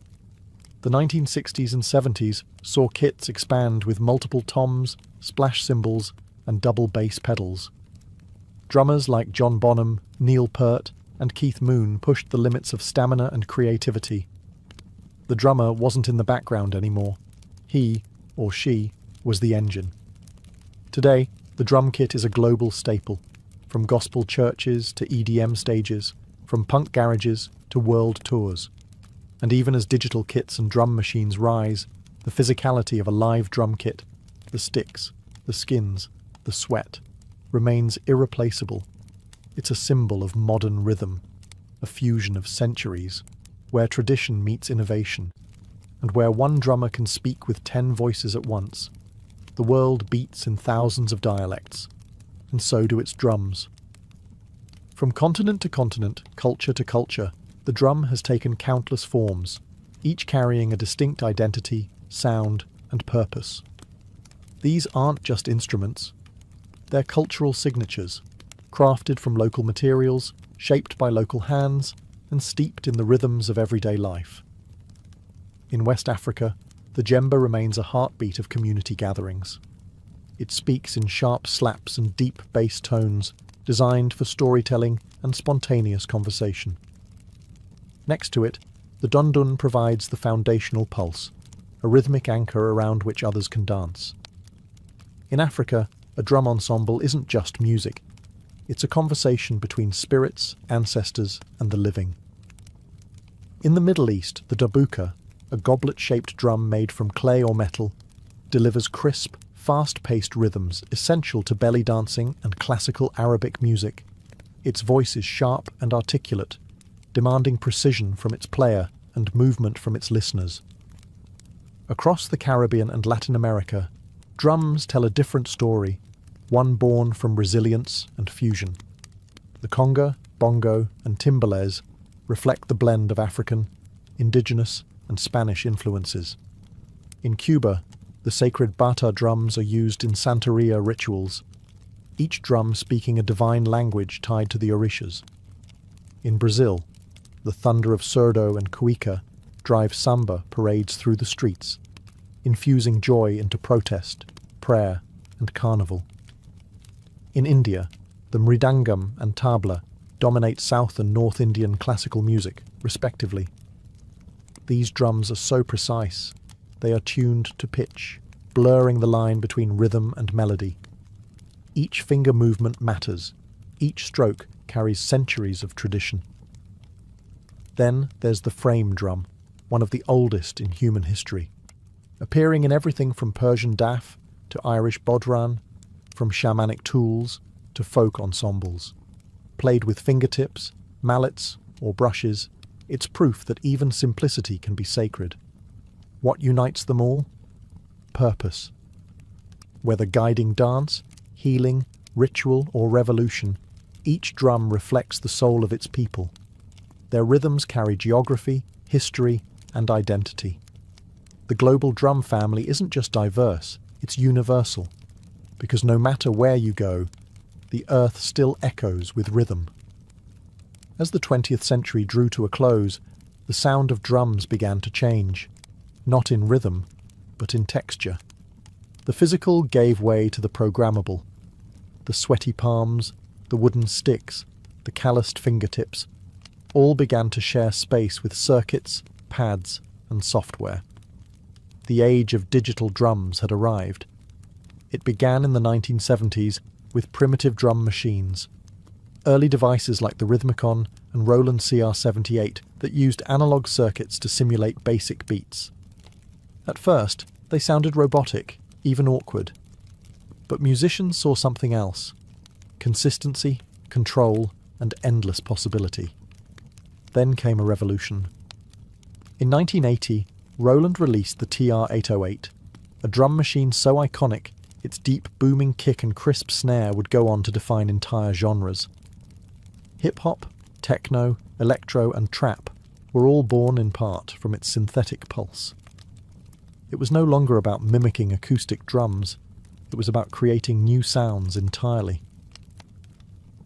Speaker 1: The 1960s and 70s saw kits expand with multiple toms, splash cymbals, and double bass pedals. Drummers like John Bonham, Neil Peart, and Keith Moon pushed the limits of stamina and creativity. The drummer wasn't in the background anymore. He, or she, was the engine. Today, the drum kit is a global staple, from gospel churches to EDM stages, from punk garages to world tours. And even as digital kits and drum machines rise, the physicality of a live drum kit, the sticks, the skins, the sweat, remains irreplaceable. It's a symbol of modern rhythm, a fusion of centuries, where tradition meets innovation, and where one drummer can speak with 10 voices at once. The world beats in thousands of dialects, and so do its drums. From continent to continent, culture to culture, the drum has taken countless forms, each carrying a distinct identity, sound, and purpose. These aren't just instruments. They're cultural signatures, crafted from local materials, shaped by local hands, and steeped in the rhythms of everyday life. In West Africa, the djembe remains a heartbeat of community gatherings. It speaks in sharp slaps and deep bass tones, designed for storytelling and spontaneous conversation. Next to it, the dundun provides the foundational pulse, a rhythmic anchor around which others can dance. In Africa, a drum ensemble isn't just music. It's a conversation between spirits, ancestors, and the living. In the Middle East, the darbuka, a goblet-shaped drum made from clay or metal, delivers crisp, fast-paced rhythms essential to belly dancing and classical Arabic music. Its voice is sharp and articulate, demanding precision from its player and movement from its listeners. Across the Caribbean and Latin America, drums tell a different story, one born from resilience and fusion. The conga, bongo, and timbales reflect the blend of African, indigenous, and Spanish influences. In Cuba, the sacred bata drums are used in Santeria rituals, each drum speaking a divine language tied to the orishas. In Brazil, the thunder of surdo and cuica drive samba parades through the streets, infusing joy into protest, prayer, and carnival. In India, the mridangam and tabla dominate South and North Indian classical music, respectively. These drums are so precise, they are tuned to pitch, blurring the line between rhythm and melody. Each finger movement matters, each stroke carries centuries of tradition. Then there's the frame drum, one of the oldest in human history, appearing in everything from Persian daf to Irish bodhran, from shamanic tools to folk ensembles. Played with fingertips, mallets, or brushes, it's proof that even simplicity can be sacred. What unites them all? Purpose. Whether guiding dance, healing, ritual, or revolution, each drum reflects the soul of its people. Their rhythms carry geography, history, and identity. The global drum family isn't just diverse, it's universal, because no matter where you go, the earth still echoes with rhythm. As the 20th century drew to a close, the sound of drums began to change, not in rhythm, but in texture. The physical gave way to the programmable. The sweaty palms, the wooden sticks, the calloused fingertips, all began to share space with circuits, pads, and software. The age of digital drums had arrived. It began in the 1970s with primitive drum machines. Early devices like the Rhythmicon and Roland CR78 that used analog circuits to simulate basic beats. At first, they sounded robotic, even awkward. But musicians saw something else: consistency, control, and endless possibility. Then came a revolution. In 1980, Roland released the TR-808, a drum machine so iconic its deep booming kick and crisp snare would go on to define entire genres. Hip-hop, techno, electro, and trap were all born in part from its synthetic pulse. It was no longer about mimicking acoustic drums, it was about creating new sounds entirely.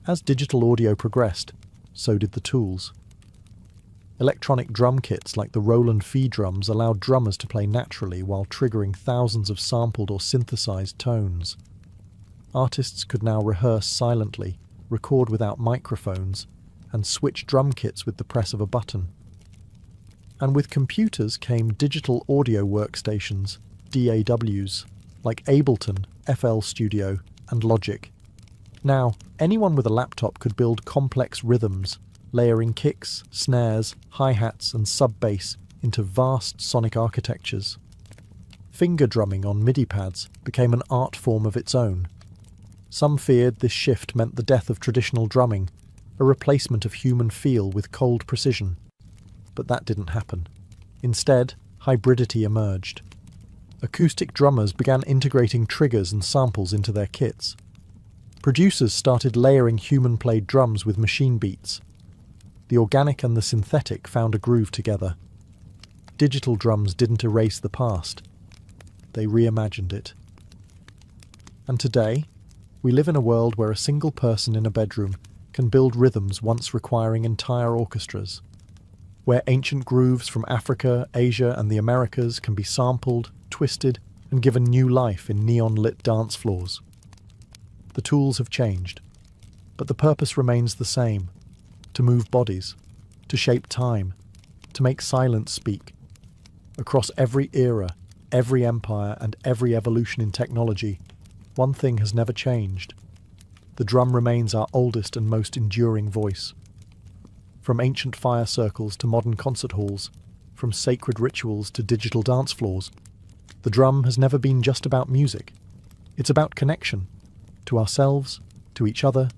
Speaker 1: As digital audio progressed, so did the tools. Electronic drum kits like the Roland Fee drums allowed drummers to play naturally while triggering thousands of sampled or synthesized tones. Artists could now rehearse silently, record without microphones, and switch drum kits with the press of a button. And with computers came digital audio workstations, DAWs, like Ableton, FL Studio, and Logic. Now, anyone with a laptop could build complex rhythms, layering kicks, snares, hi-hats, and sub-bass into vast sonic architectures. Finger drumming on MIDI pads became an art form of its own. Some feared this shift meant the death of traditional drumming, a replacement of human feel with cold precision. But that didn't happen. Instead, hybridity emerged. Acoustic drummers began integrating triggers and samples into their kits. Producers started layering human-played drums with machine beats. The organic and the synthetic found a groove together. Digital drums didn't erase the past. They reimagined it. And today, we live in a world where a single person in a bedroom can build rhythms once requiring entire orchestras, where ancient grooves from Africa, Asia, and the Americas can be sampled, twisted, and given new life in neon-lit dance floors. The tools have changed, but the purpose remains the same: to move bodies, to shape time, to make silence speak. Across every era, every empire, and every evolution in technology, one thing has never changed. The drum remains our oldest and most enduring voice. From ancient fire circles to modern concert halls, from sacred rituals to digital dance floors, The drum has never been just about music. It's about connection, to ourselves, to each other,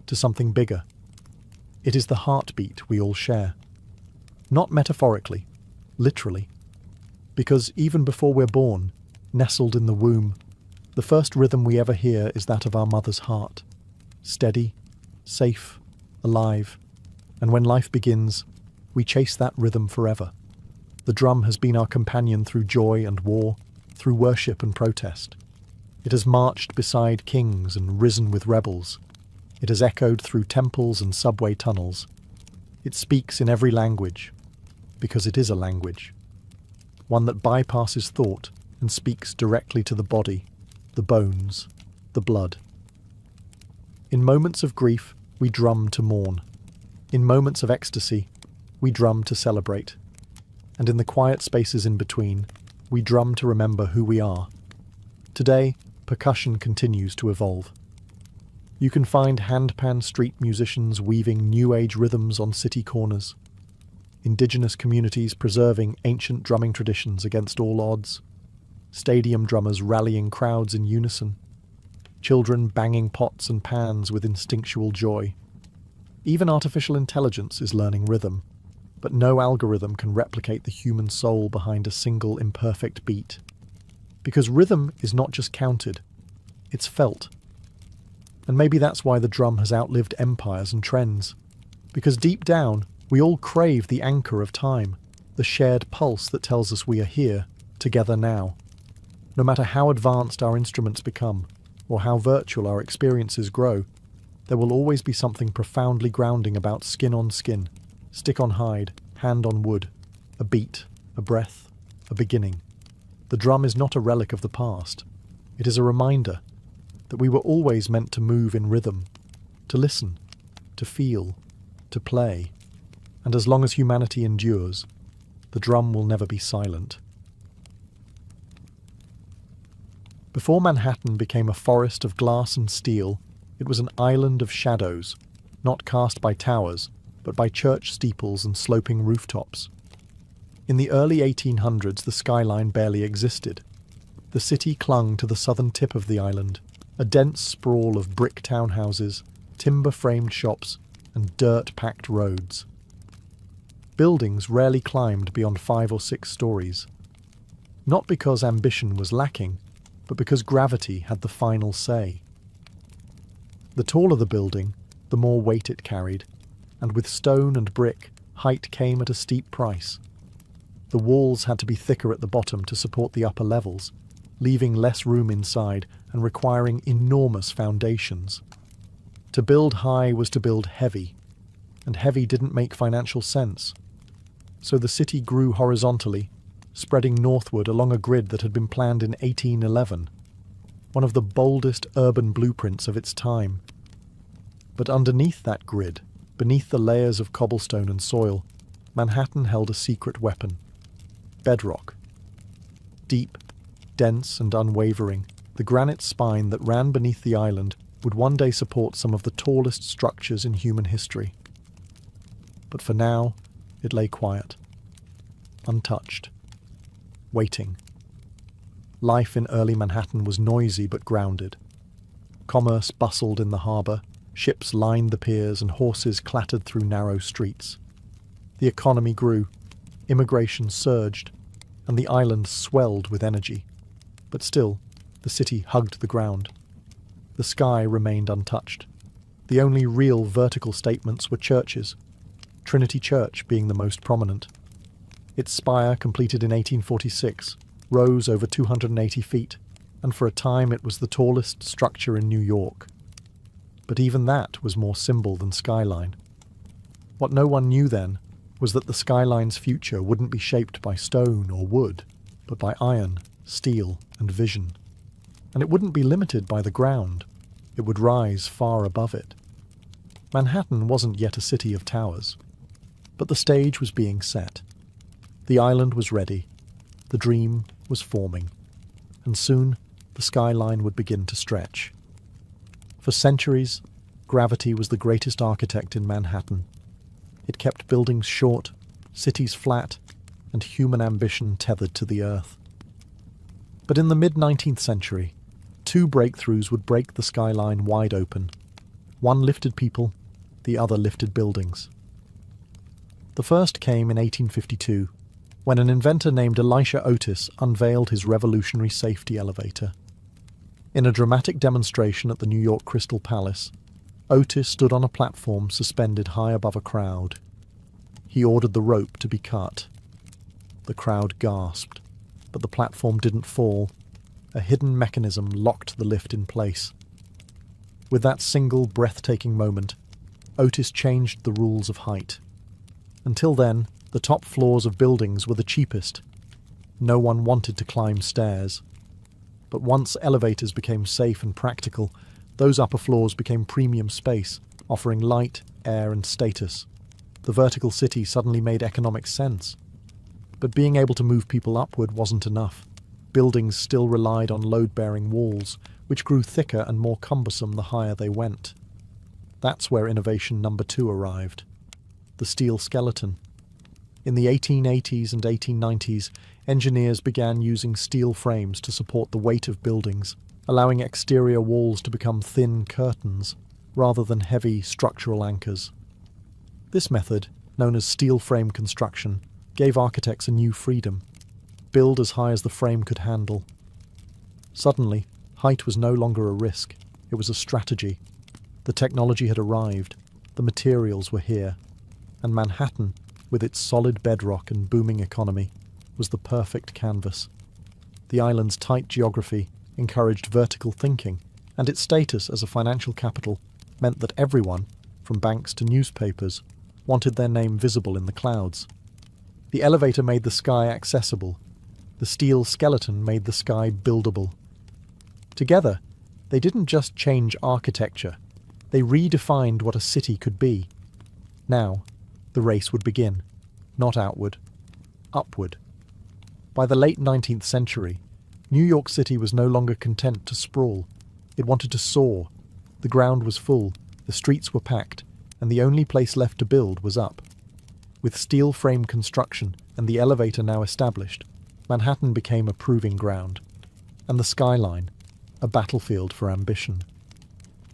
Speaker 1: to something bigger. It is the heartbeat we all share. Not metaphorically, literally. Because even before we're born, nestled in the womb, the first rhythm we ever hear is that of our mother's heart. Steady, safe, alive. And when life begins, we chase that rhythm forever. The drum has been our companion through joy and war, through worship and protest. It has marched beside kings and risen with rebels. It has echoed through temples and subway tunnels. It speaks in every language, because it is a language. One that bypasses thought and speaks directly to the body, the bones, the blood. In moments of grief, we drum to mourn. In moments of ecstasy, we drum to celebrate. And in the quiet spaces in between, we drum to remember who we are. Today, percussion continues to evolve. You can find handpan street musicians weaving new age rhythms on city corners, indigenous communities preserving ancient drumming traditions against all odds, stadium drummers rallying crowds in unison, children banging pots and pans with instinctual joy. Even artificial intelligence is learning rhythm, but no algorithm can replicate the human soul behind a single imperfect beat. Because rhythm is not just counted, it's felt. And maybe that's why the drum has outlived empires and trends. Because deep down, we all crave the anchor of time, the shared pulse that tells us we are here, together now. No matter how advanced our instruments become, or how virtual our experiences grow, there will always be something profoundly grounding about skin on skin, stick on hide, hand on wood, a beat, a breath, a beginning. The drum is not a relic of the past. It is a reminder that we were always meant to move in rhythm, to listen, to feel, to play. And as long as humanity endures, the drum will never be silent. Before Manhattan became a forest of glass and steel, it was an island of shadows, not cast by towers, but by church steeples and sloping rooftops. In the early 1800s, the skyline barely existed. The city clung to the southern tip of the island, a dense sprawl of brick townhouses, timber-framed shops, and dirt-packed roads. Buildings rarely climbed beyond 5 or 6 stories. Not because ambition was lacking, but because gravity had the final say. The taller the building, the more weight it carried, and with stone and brick, height came at a steep price. The walls had to be thicker at the bottom to support the upper levels, leaving less room inside and requiring enormous foundations. To build high was to build heavy, and heavy didn't make financial sense. So the city grew horizontally, spreading northward along a grid that had been planned in 1811, one of the boldest urban blueprints of its time. But underneath that grid, beneath the layers of cobblestone and soil, Manhattan held a secret weapon: bedrock. Deep, dense and unwavering, the granite spine that ran beneath the island would one day support some of the tallest structures in human history. But for now, it lay quiet, untouched, waiting. Life in early Manhattan was noisy but grounded. Commerce bustled in the harbour, ships lined the piers, and horses clattered through narrow streets. The economy grew, immigration surged, and the island swelled with energy. But still, the city hugged the ground. The sky remained untouched. The only real vertical statements were churches, Trinity Church being the most prominent. Its spire, completed in 1846, rose over 280 feet, and for a time it was the tallest structure in New York. But even that was more symbol than skyline. What no one knew then was that the skyline's future wouldn't be shaped by stone or wood, but by iron, steel, and vision. And it wouldn't be limited by the ground. It would rise far above it. Manhattan wasn't yet a city of towers, but the stage was being set. The island was ready. The dream was forming. And soon, the skyline would begin to stretch. For centuries, gravity was the greatest architect in Manhattan. It kept buildings short, cities flat, and human ambition tethered to the earth. But in the mid-19th century, two breakthroughs would break the skyline wide open. One lifted people, the other lifted buildings. The first came in 1852, when an inventor named Elisha Otis unveiled his revolutionary safety elevator. In a dramatic demonstration at the New York Crystal Palace, Otis stood on a platform suspended high above a crowd. He ordered the rope to be cut. The crowd gasped, but the platform didn't fall. A hidden mechanism locked the lift in place. With that single breathtaking moment, Otis changed the rules of height. Until then, the top floors of buildings were the cheapest. No one wanted to climb stairs. But once elevators became safe and practical, those upper floors became premium space, offering light, air, and status. The vertical city suddenly made economic sense. But being able to move people upward wasn't enough. Buildings still relied on load-bearing walls, which grew thicker and more cumbersome the higher they went. That's where innovation number 2 arrived: the steel skeleton. In the 1880s and 1890s, engineers began using steel frames to support the weight of buildings, allowing exterior walls to become thin curtains rather than heavy structural anchors. This method, known as steel frame construction, gave architects a new freedom: build as high as the frame could handle. Suddenly, height was no longer a risk, it was a strategy. The technology had arrived, the materials were here, and Manhattan, with its solid bedrock and booming economy, was the perfect canvas. The island's tight geography encouraged vertical thinking, and its status as a financial capital meant that everyone, from banks to newspapers, wanted their name visible in the clouds. The elevator made the sky accessible. The steel skeleton made the sky buildable. Together, they didn't just change architecture, they redefined what a city could be. Now, the race would begin, not outward, upward. By the late 19th century, New York City was no longer content to sprawl. It wanted to soar. The ground was full, the streets were packed, and the only place left to build was up. With steel frame construction and the elevator now established, Manhattan became a proving ground, and the skyline, a battlefield for ambition.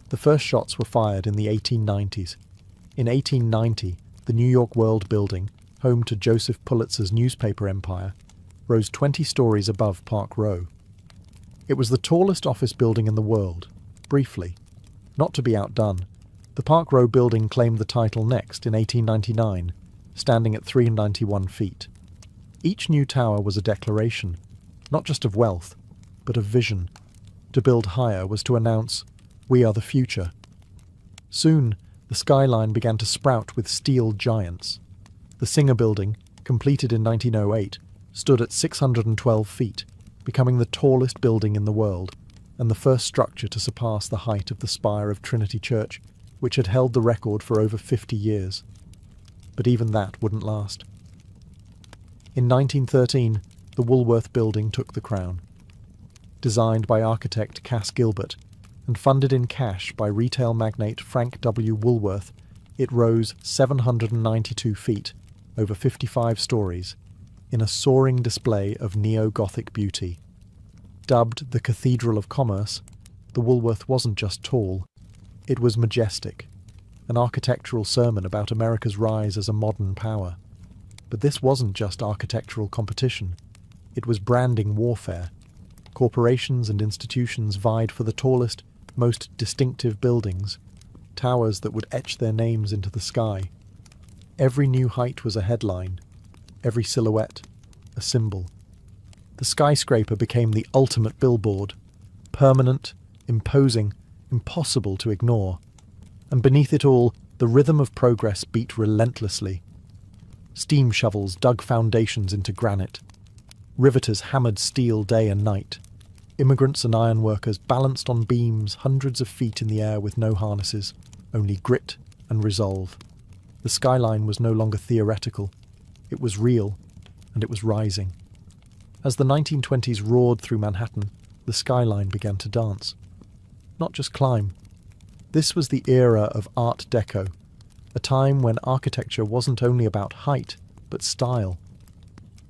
Speaker 1: The first shots were fired in the 1890s. In 1890, the New York World Building, home to Joseph Pulitzer's newspaper empire, rose 20 stories above Park Row. It was the tallest office building in the world, briefly. Not to be outdone, the Park Row building claimed the title next in 1899, standing at 391 feet. Each new tower was a declaration, not just of wealth, but of vision. To build higher was to announce, "We are the future." Soon, the skyline began to sprout with steel giants. The Singer Building, completed in 1908, stood at 612 feet, becoming the tallest building in the world, and the first structure to surpass the height of the spire of Trinity Church, which had held the record for over 50 years. But even that wouldn't last. In 1913, the Woolworth Building took the crown. Designed by architect Cass Gilbert, and funded in cash by retail magnate Frank W. Woolworth, it rose 792 feet, over 55 stories, in a soaring display of neo-Gothic beauty. Dubbed the Cathedral of Commerce, the Woolworth wasn't just tall, it was majestic, an architectural sermon about America's rise as a modern power. But this wasn't just architectural competition, it was branding warfare. Corporations and institutions vied for the tallest, most distinctive buildings, towers that would etch their names into the sky. Every new height was a headline, every silhouette a symbol. The skyscraper became the ultimate billboard, permanent, imposing, impossible to ignore. And beneath it all, the rhythm of progress beat relentlessly. Steam shovels dug foundations into granite. Riveters hammered steel day and night. Immigrants and ironworkers balanced on beams hundreds of feet in the air with no harnesses, only grit and resolve. The skyline was no longer theoretical. It was real, and it was rising. As the 1920s roared through Manhattan, the skyline began to dance. Not just climb. This was the era of Art Deco, a time when architecture wasn't only about height, but style.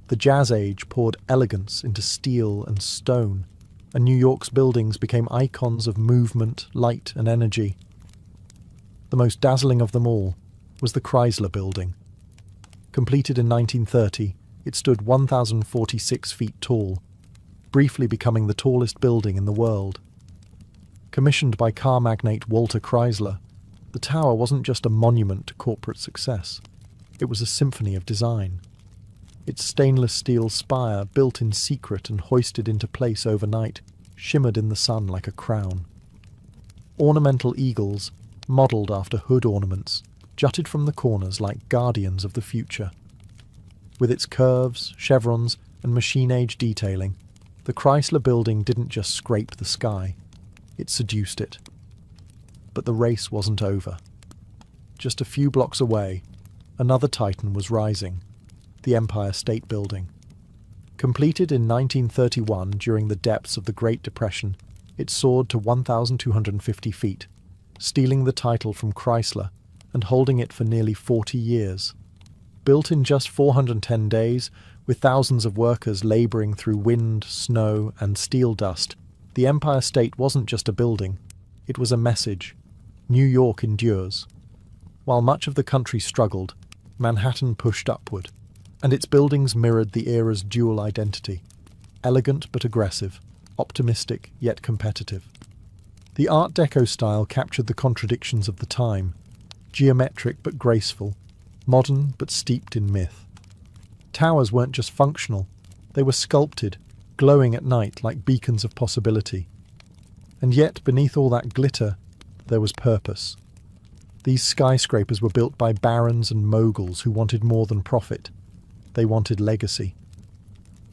Speaker 1: The Jazz Age poured elegance into steel and stone, and New York's buildings became icons of movement, light, and energy. The most dazzling of them all was the Chrysler Building. Completed in 1930, it stood 1,046 feet tall, briefly becoming the tallest building in the world. Commissioned by car magnate Walter Chrysler, the tower wasn't just a monument to corporate success. It was a symphony of design. Its stainless steel spire, built in secret and hoisted into place overnight, shimmered in the sun like a crown. Ornamental eagles, modelled after hood ornaments, jutted from the corners like guardians of the future. With its curves, chevrons, and machine-age detailing, the Chrysler Building didn't just scrape the sky, it seduced it. But the race wasn't over. Just a few blocks away, another titan was rising, the Empire State Building. Completed in 1931 during the depths of the Great Depression, it soared to 1,250 feet, stealing the title from Chrysler and holding it for nearly 40 years. Built in just 410 days, with thousands of workers labouring through wind, snow, and steel dust, the Empire State wasn't just a building, it was a message. New York endures. While much of the country struggled, Manhattan pushed upward, and its buildings mirrored the era's dual identity, elegant but aggressive, optimistic yet competitive. The Art Deco style captured the contradictions of the time, geometric but graceful, modern but steeped in myth. Towers weren't just functional, they were sculpted, glowing at night like beacons of possibility. And yet, beneath all that glitter, there was purpose. These skyscrapers were built by barons and moguls who wanted more than profit. They wanted legacy.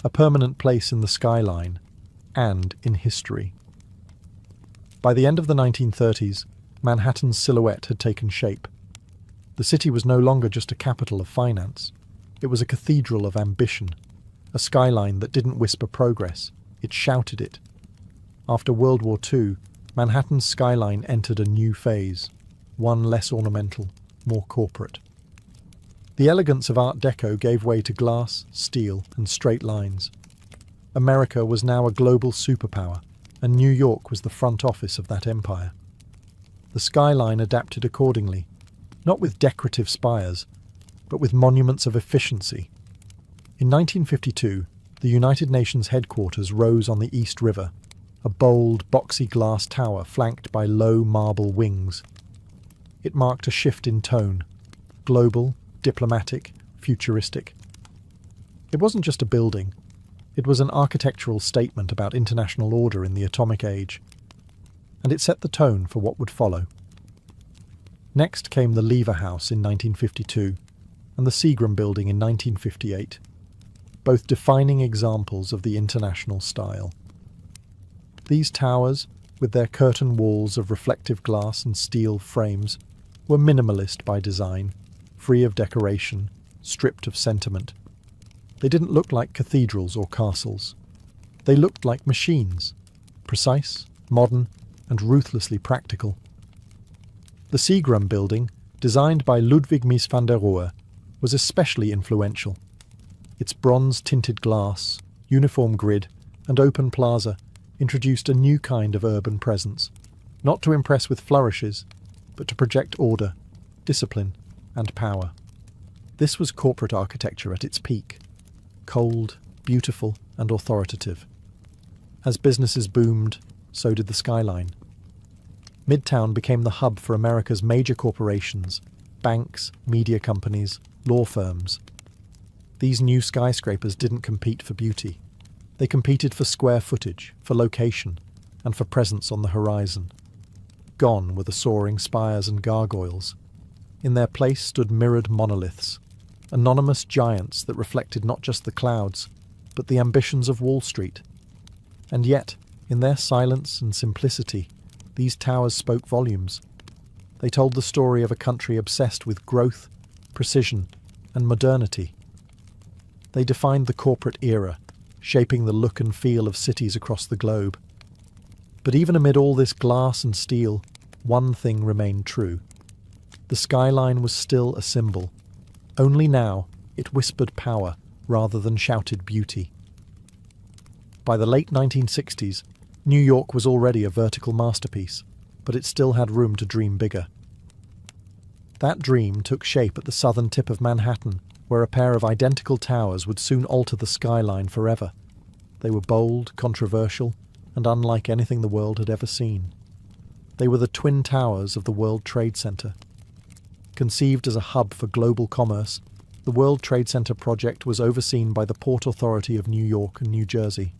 Speaker 1: A permanent place in the skyline, and in history. By the end of the 1930s, Manhattan's silhouette had taken shape. The city was no longer just a capital of finance. It was a cathedral of ambition, a skyline that didn't whisper progress, it shouted it. After World War II, Manhattan's skyline entered a new phase, one less ornamental, more corporate. The elegance of Art Deco gave way to glass, steel, and straight lines. America was now a global superpower, and New York was the front office of that empire. The skyline adapted accordingly, not with decorative spires, but with monuments of efficiency. In 1952, the United Nations headquarters rose on the East River, a bold, boxy glass tower flanked by low marble wings. It marked a shift in tone, global, diplomatic, futuristic. It wasn't just a building, it was an architectural statement about international order in the atomic age, and it set the tone for what would follow. Next came the Lever House in 1952 and the Seagram Building in 1958, both defining examples of the international style. These towers, with their curtain walls of reflective glass and steel frames, were minimalist by design, free of decoration, stripped of sentiment. They didn't look like cathedrals or castles. They looked like machines, precise, modern, and ruthlessly practical. The Seagram Building, designed by Ludwig Mies van der Rohe, was especially influential. Its bronze-tinted glass, uniform grid, and open plaza introduced a new kind of urban presence, not to impress with flourishes, but to project order, discipline, and power. This was corporate architecture at its peak, cold, beautiful, and authoritative. As businesses boomed, so did the skyline. Midtown became the hub for America's major corporations, banks, media companies, law firms. These new skyscrapers didn't compete for beauty. They competed for square footage, for location, and for presence on the horizon. Gone were the soaring spires and gargoyles. In their place stood mirrored monoliths, anonymous giants that reflected not just the clouds, but the ambitions of Wall Street. And yet, in their silence and simplicity, these towers spoke volumes. They told the story of a country obsessed with growth, precision, and modernity. They defined the corporate era, shaping the look and feel of cities across the globe. But even amid all this glass and steel, one thing remained true. The skyline was still a symbol. Only now it whispered power, rather than shouted beauty. By the late 1960s, New York was already a vertical masterpiece, but it still had room to dream bigger. That dream took shape at the southern tip of Manhattan, where a pair of identical towers would soon alter the skyline forever. They were bold, controversial, and unlike anything the world had ever seen. They were the twin towers of the World Trade Center. Conceived as a hub for global commerce, the World Trade Center project was overseen by the Port Authority of New York and New Jersey.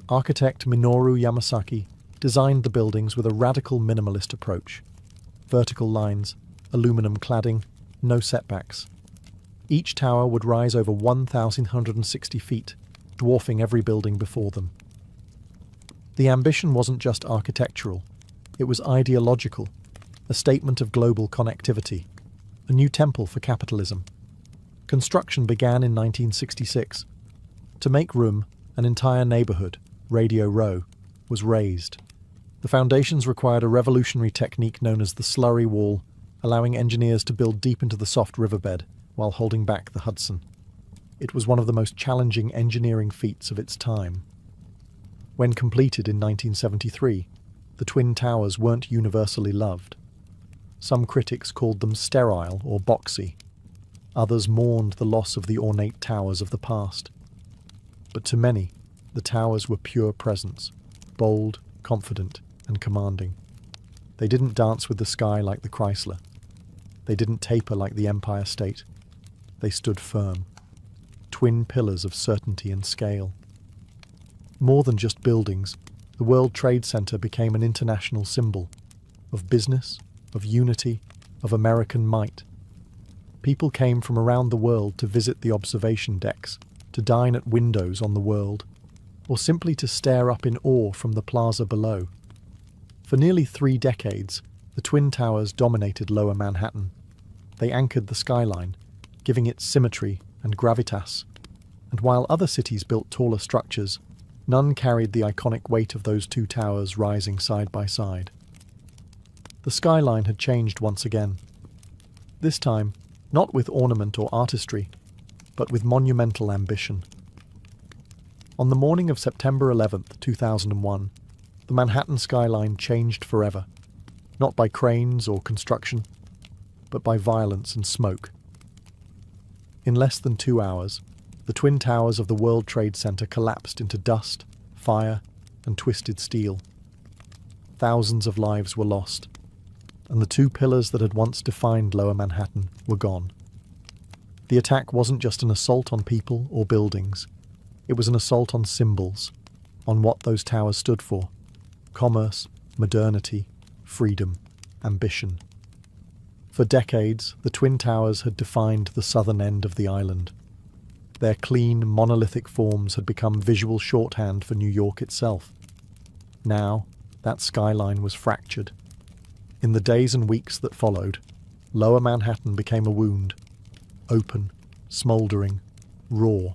Speaker 1: Architect Minoru Yamasaki designed the buildings with a radical minimalist approach. Vertical lines, aluminum cladding, no setbacks. Each tower would rise over 1,160 feet, dwarfing every building before them. The ambition wasn't just architectural, it was ideological, a statement of global connectivity, a new temple for capitalism. Construction began in 1966. To make room, an entire neighborhood, Radio Row, was raised. The foundations required a revolutionary technique known as the slurry wall, allowing engineers to build deep into the soft riverbed while holding back the Hudson. It was one of the most challenging engineering feats of its time. When completed in 1973, the Twin Towers weren't universally loved. Some critics called them sterile or boxy. Others mourned the loss of the ornate towers of the past. But to many, the towers were pure presence, bold, confident, and commanding. They didn't dance with the sky like the Chrysler. They didn't taper like the Empire State. They stood firm. Twin pillars of certainty and scale. More than just buildings, the World Trade Center became an international symbol of business, of unity, of American might. People came from around the world to visit the observation decks, to dine at windows on the world, or simply to stare up in awe from the plaza below. For nearly 3 decades, the Twin Towers dominated Lower Manhattan. They anchored the skyline, giving it symmetry and gravitas. And while other cities built taller structures, none carried the iconic weight of those 2 towers rising side by side. The skyline had changed once again. This time, not with ornament or artistry, but with monumental ambition. On the morning of September 11th, 2001, the Manhattan skyline changed forever, not by cranes or construction, but by violence and smoke. In less than 2 hours, the Twin Towers of the World Trade Center collapsed into dust, fire, and twisted steel. Thousands of lives were lost, and the 2 pillars that had once defined Lower Manhattan were gone. The attack wasn't just an assault on people or buildings. It was an assault on symbols, on what those towers stood for: commerce, modernity, freedom, ambition. For decades, the Twin Towers had defined the southern end of the island. Their clean, monolithic forms had become visual shorthand for New York itself. Now, that skyline was fractured. In the days and weeks that followed, Lower Manhattan became a wound, open, smouldering, raw.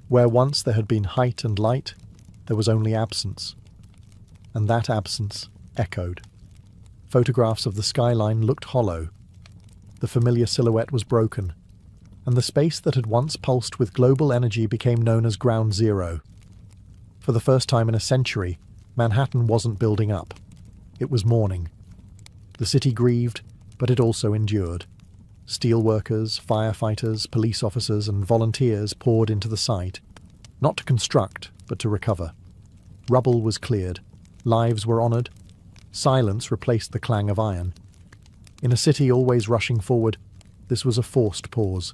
Speaker 1: Where once there had been height and light, there was only absence. And that absence echoed. Photographs of the skyline looked hollow. The familiar silhouette was broken, and the space that had once pulsed with global energy became known as Ground Zero. For the first time in a century, Manhattan wasn't building up. It was mourning. The city grieved, but it also endured. Steelworkers, firefighters, police officers, and volunteers poured into the site, not to construct, but to recover. Rubble was cleared. Lives were honoured. Silence replaced the clang of iron. In a city always rushing forward, this was a forced pause.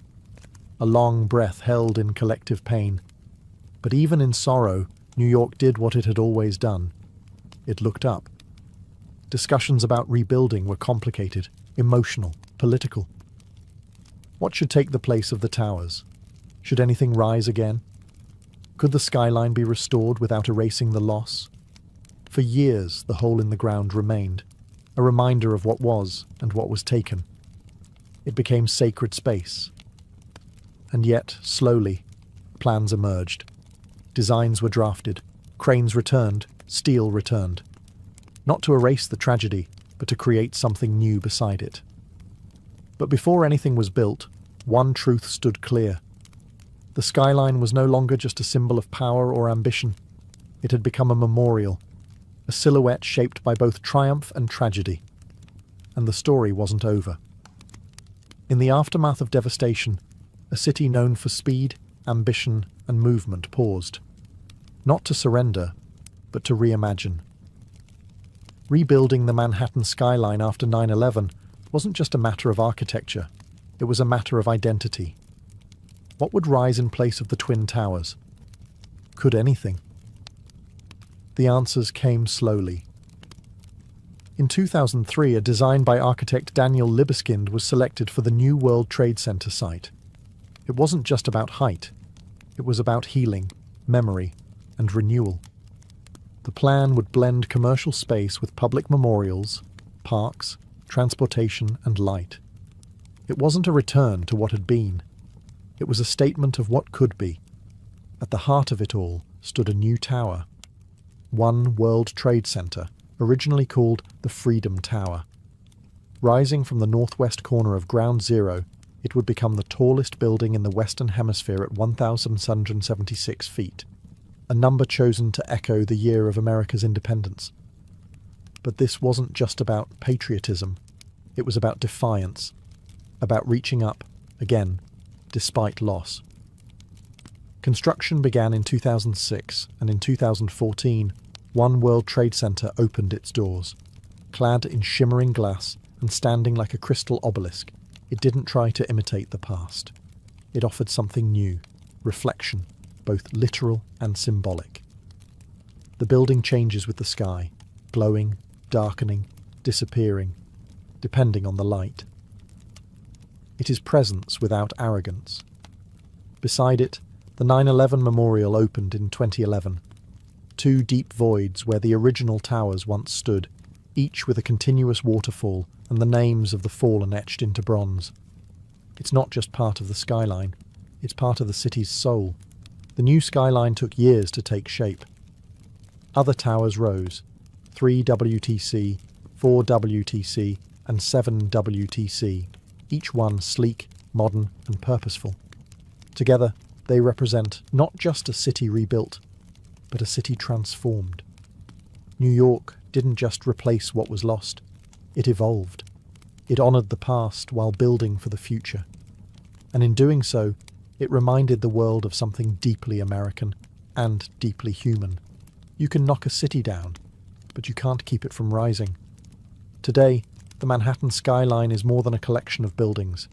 Speaker 1: A long breath held in collective pain. But even in sorrow, New York did what it had always done. It looked up. Discussions about rebuilding were complicated, emotional, political. What should take the place of the towers? Should anything rise again? Could the skyline be restored without erasing the loss? For years, the hole in the ground remained, a reminder of what was and what was taken. It became sacred space. And yet, slowly, plans emerged. Designs were drafted, cranes returned, steel returned. Not to erase the tragedy, but to create something new beside it. But before anything was built, one truth stood clear. The skyline was no longer just a symbol of power or ambition. It had become a memorial, a silhouette shaped by both triumph and tragedy. And the story wasn't over. In the aftermath of devastation, a city known for speed, ambition, and movement paused. Not to surrender, but to reimagine. Rebuilding the Manhattan skyline after 9/11 wasn't just a matter of architecture, it was a matter of identity. What would rise in place of the Twin Towers? Could anything? The answers came slowly. In 2003, a design by architect Daniel Libeskind was selected for the new World Trade Center site. It wasn't just about height, it was about healing, memory, and renewal. The plan would blend commercial space with public memorials, parks, transportation, and light. It wasn't a return to what had been. It was a statement of what could be. At the heart of it all stood a new tower. One World Trade Center, originally called the Freedom Tower. Rising from the northwest corner of Ground Zero, it would become the tallest building in the Western Hemisphere at 1,776 feet, a number chosen to echo the year of America's independence. But this wasn't just about patriotism. It was about defiance, about reaching up, again, despite loss. Construction began in 2006, and in 2014, One World Trade Center opened its doors. Clad in shimmering glass and standing like a crystal obelisk, it didn't try to imitate the past. It offered something new, reflection, both literal and symbolic. The building changes with the sky, glowing, darkening, disappearing, depending on the light. It is presence without arrogance. Beside it, the 9/11 Memorial opened in 2011. Two deep voids where the original towers once stood, each with a continuous waterfall and the names of the fallen etched into bronze. It's not just part of the skyline, it's part of the city's soul. The new skyline took years to take shape. Other towers rose, 3 WTC, 4 WTC, and 7 WTC, each one sleek, modern, and purposeful. Together, they represent not just a city rebuilt, but a city transformed. New York didn't just replace what was lost, it evolved. It honoured the past while building for the future. And in doing so, it reminded the world of something deeply American and deeply human. You can knock a city down, but you can't keep it from rising. Today, the Manhattan skyline is more than a collection of buildings.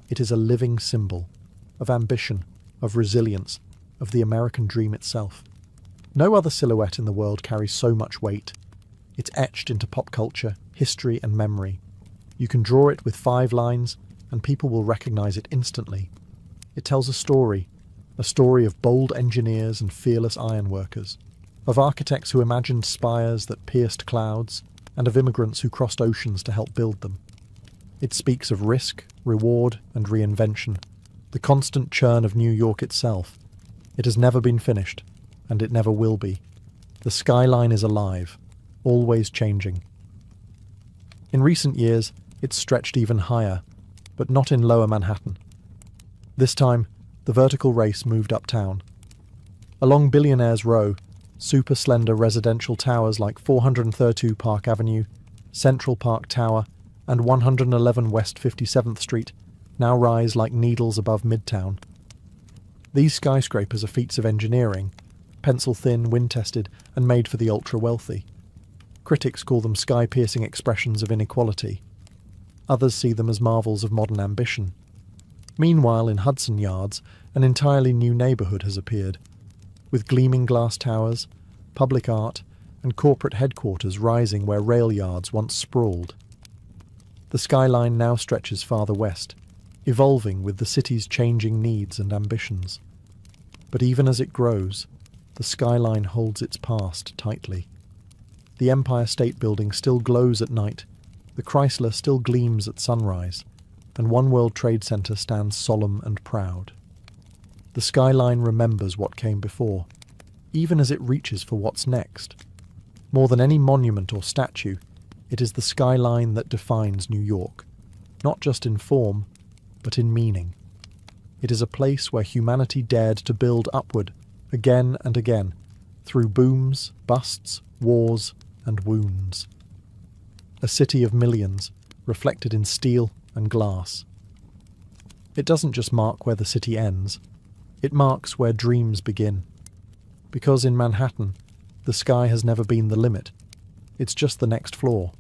Speaker 1: It is a living symbol of ambition, of resilience, of the American dream itself. No other silhouette in the world carries so much weight. It's etched into pop culture, history, and memory. You can draw it with 5 lines, and people will recognize it instantly. It tells a story of bold engineers and fearless ironworkers, of architects who imagined spires that pierced clouds, and of immigrants who crossed oceans to help build them. It speaks of risk, reward, and reinvention, the constant churn of New York itself. It has never been finished, and it never will be. The skyline is alive, always changing. In recent years, it's stretched even higher, but not in lower Manhattan. This time, the vertical race moved uptown. Along Billionaires Row, super slender residential towers like 432 Park Avenue, Central Park Tower, and 111 West 57th Street now rise like needles above Midtown. These skyscrapers are feats of engineering, pencil-thin, wind-tested, and made for the ultra-wealthy. Critics call them sky-piercing expressions of inequality. Others see them as marvels of modern ambition. Meanwhile, in Hudson Yards, an entirely new neighbourhood has appeared, with gleaming glass towers, public art, and corporate headquarters rising where rail yards once sprawled. The skyline now stretches farther west, evolving with the city's changing needs and ambitions. But even as it grows, the skyline holds its past tightly. The Empire State Building still glows at night, the Chrysler still gleams at sunrise, and One World Trade Center stands solemn and proud. The skyline remembers what came before, even as it reaches for what's next. More than any monument or statue, it is the skyline that defines New York, not just in form, but in meaning. It is a place where humanity dared to build upward, again and again, through booms, busts, wars, and wounds. A city of millions, reflected in steel and glass. It doesn't just mark where the city ends, it marks where dreams begin. Because in Manhattan, the sky has never been the limit, it's just the next floor.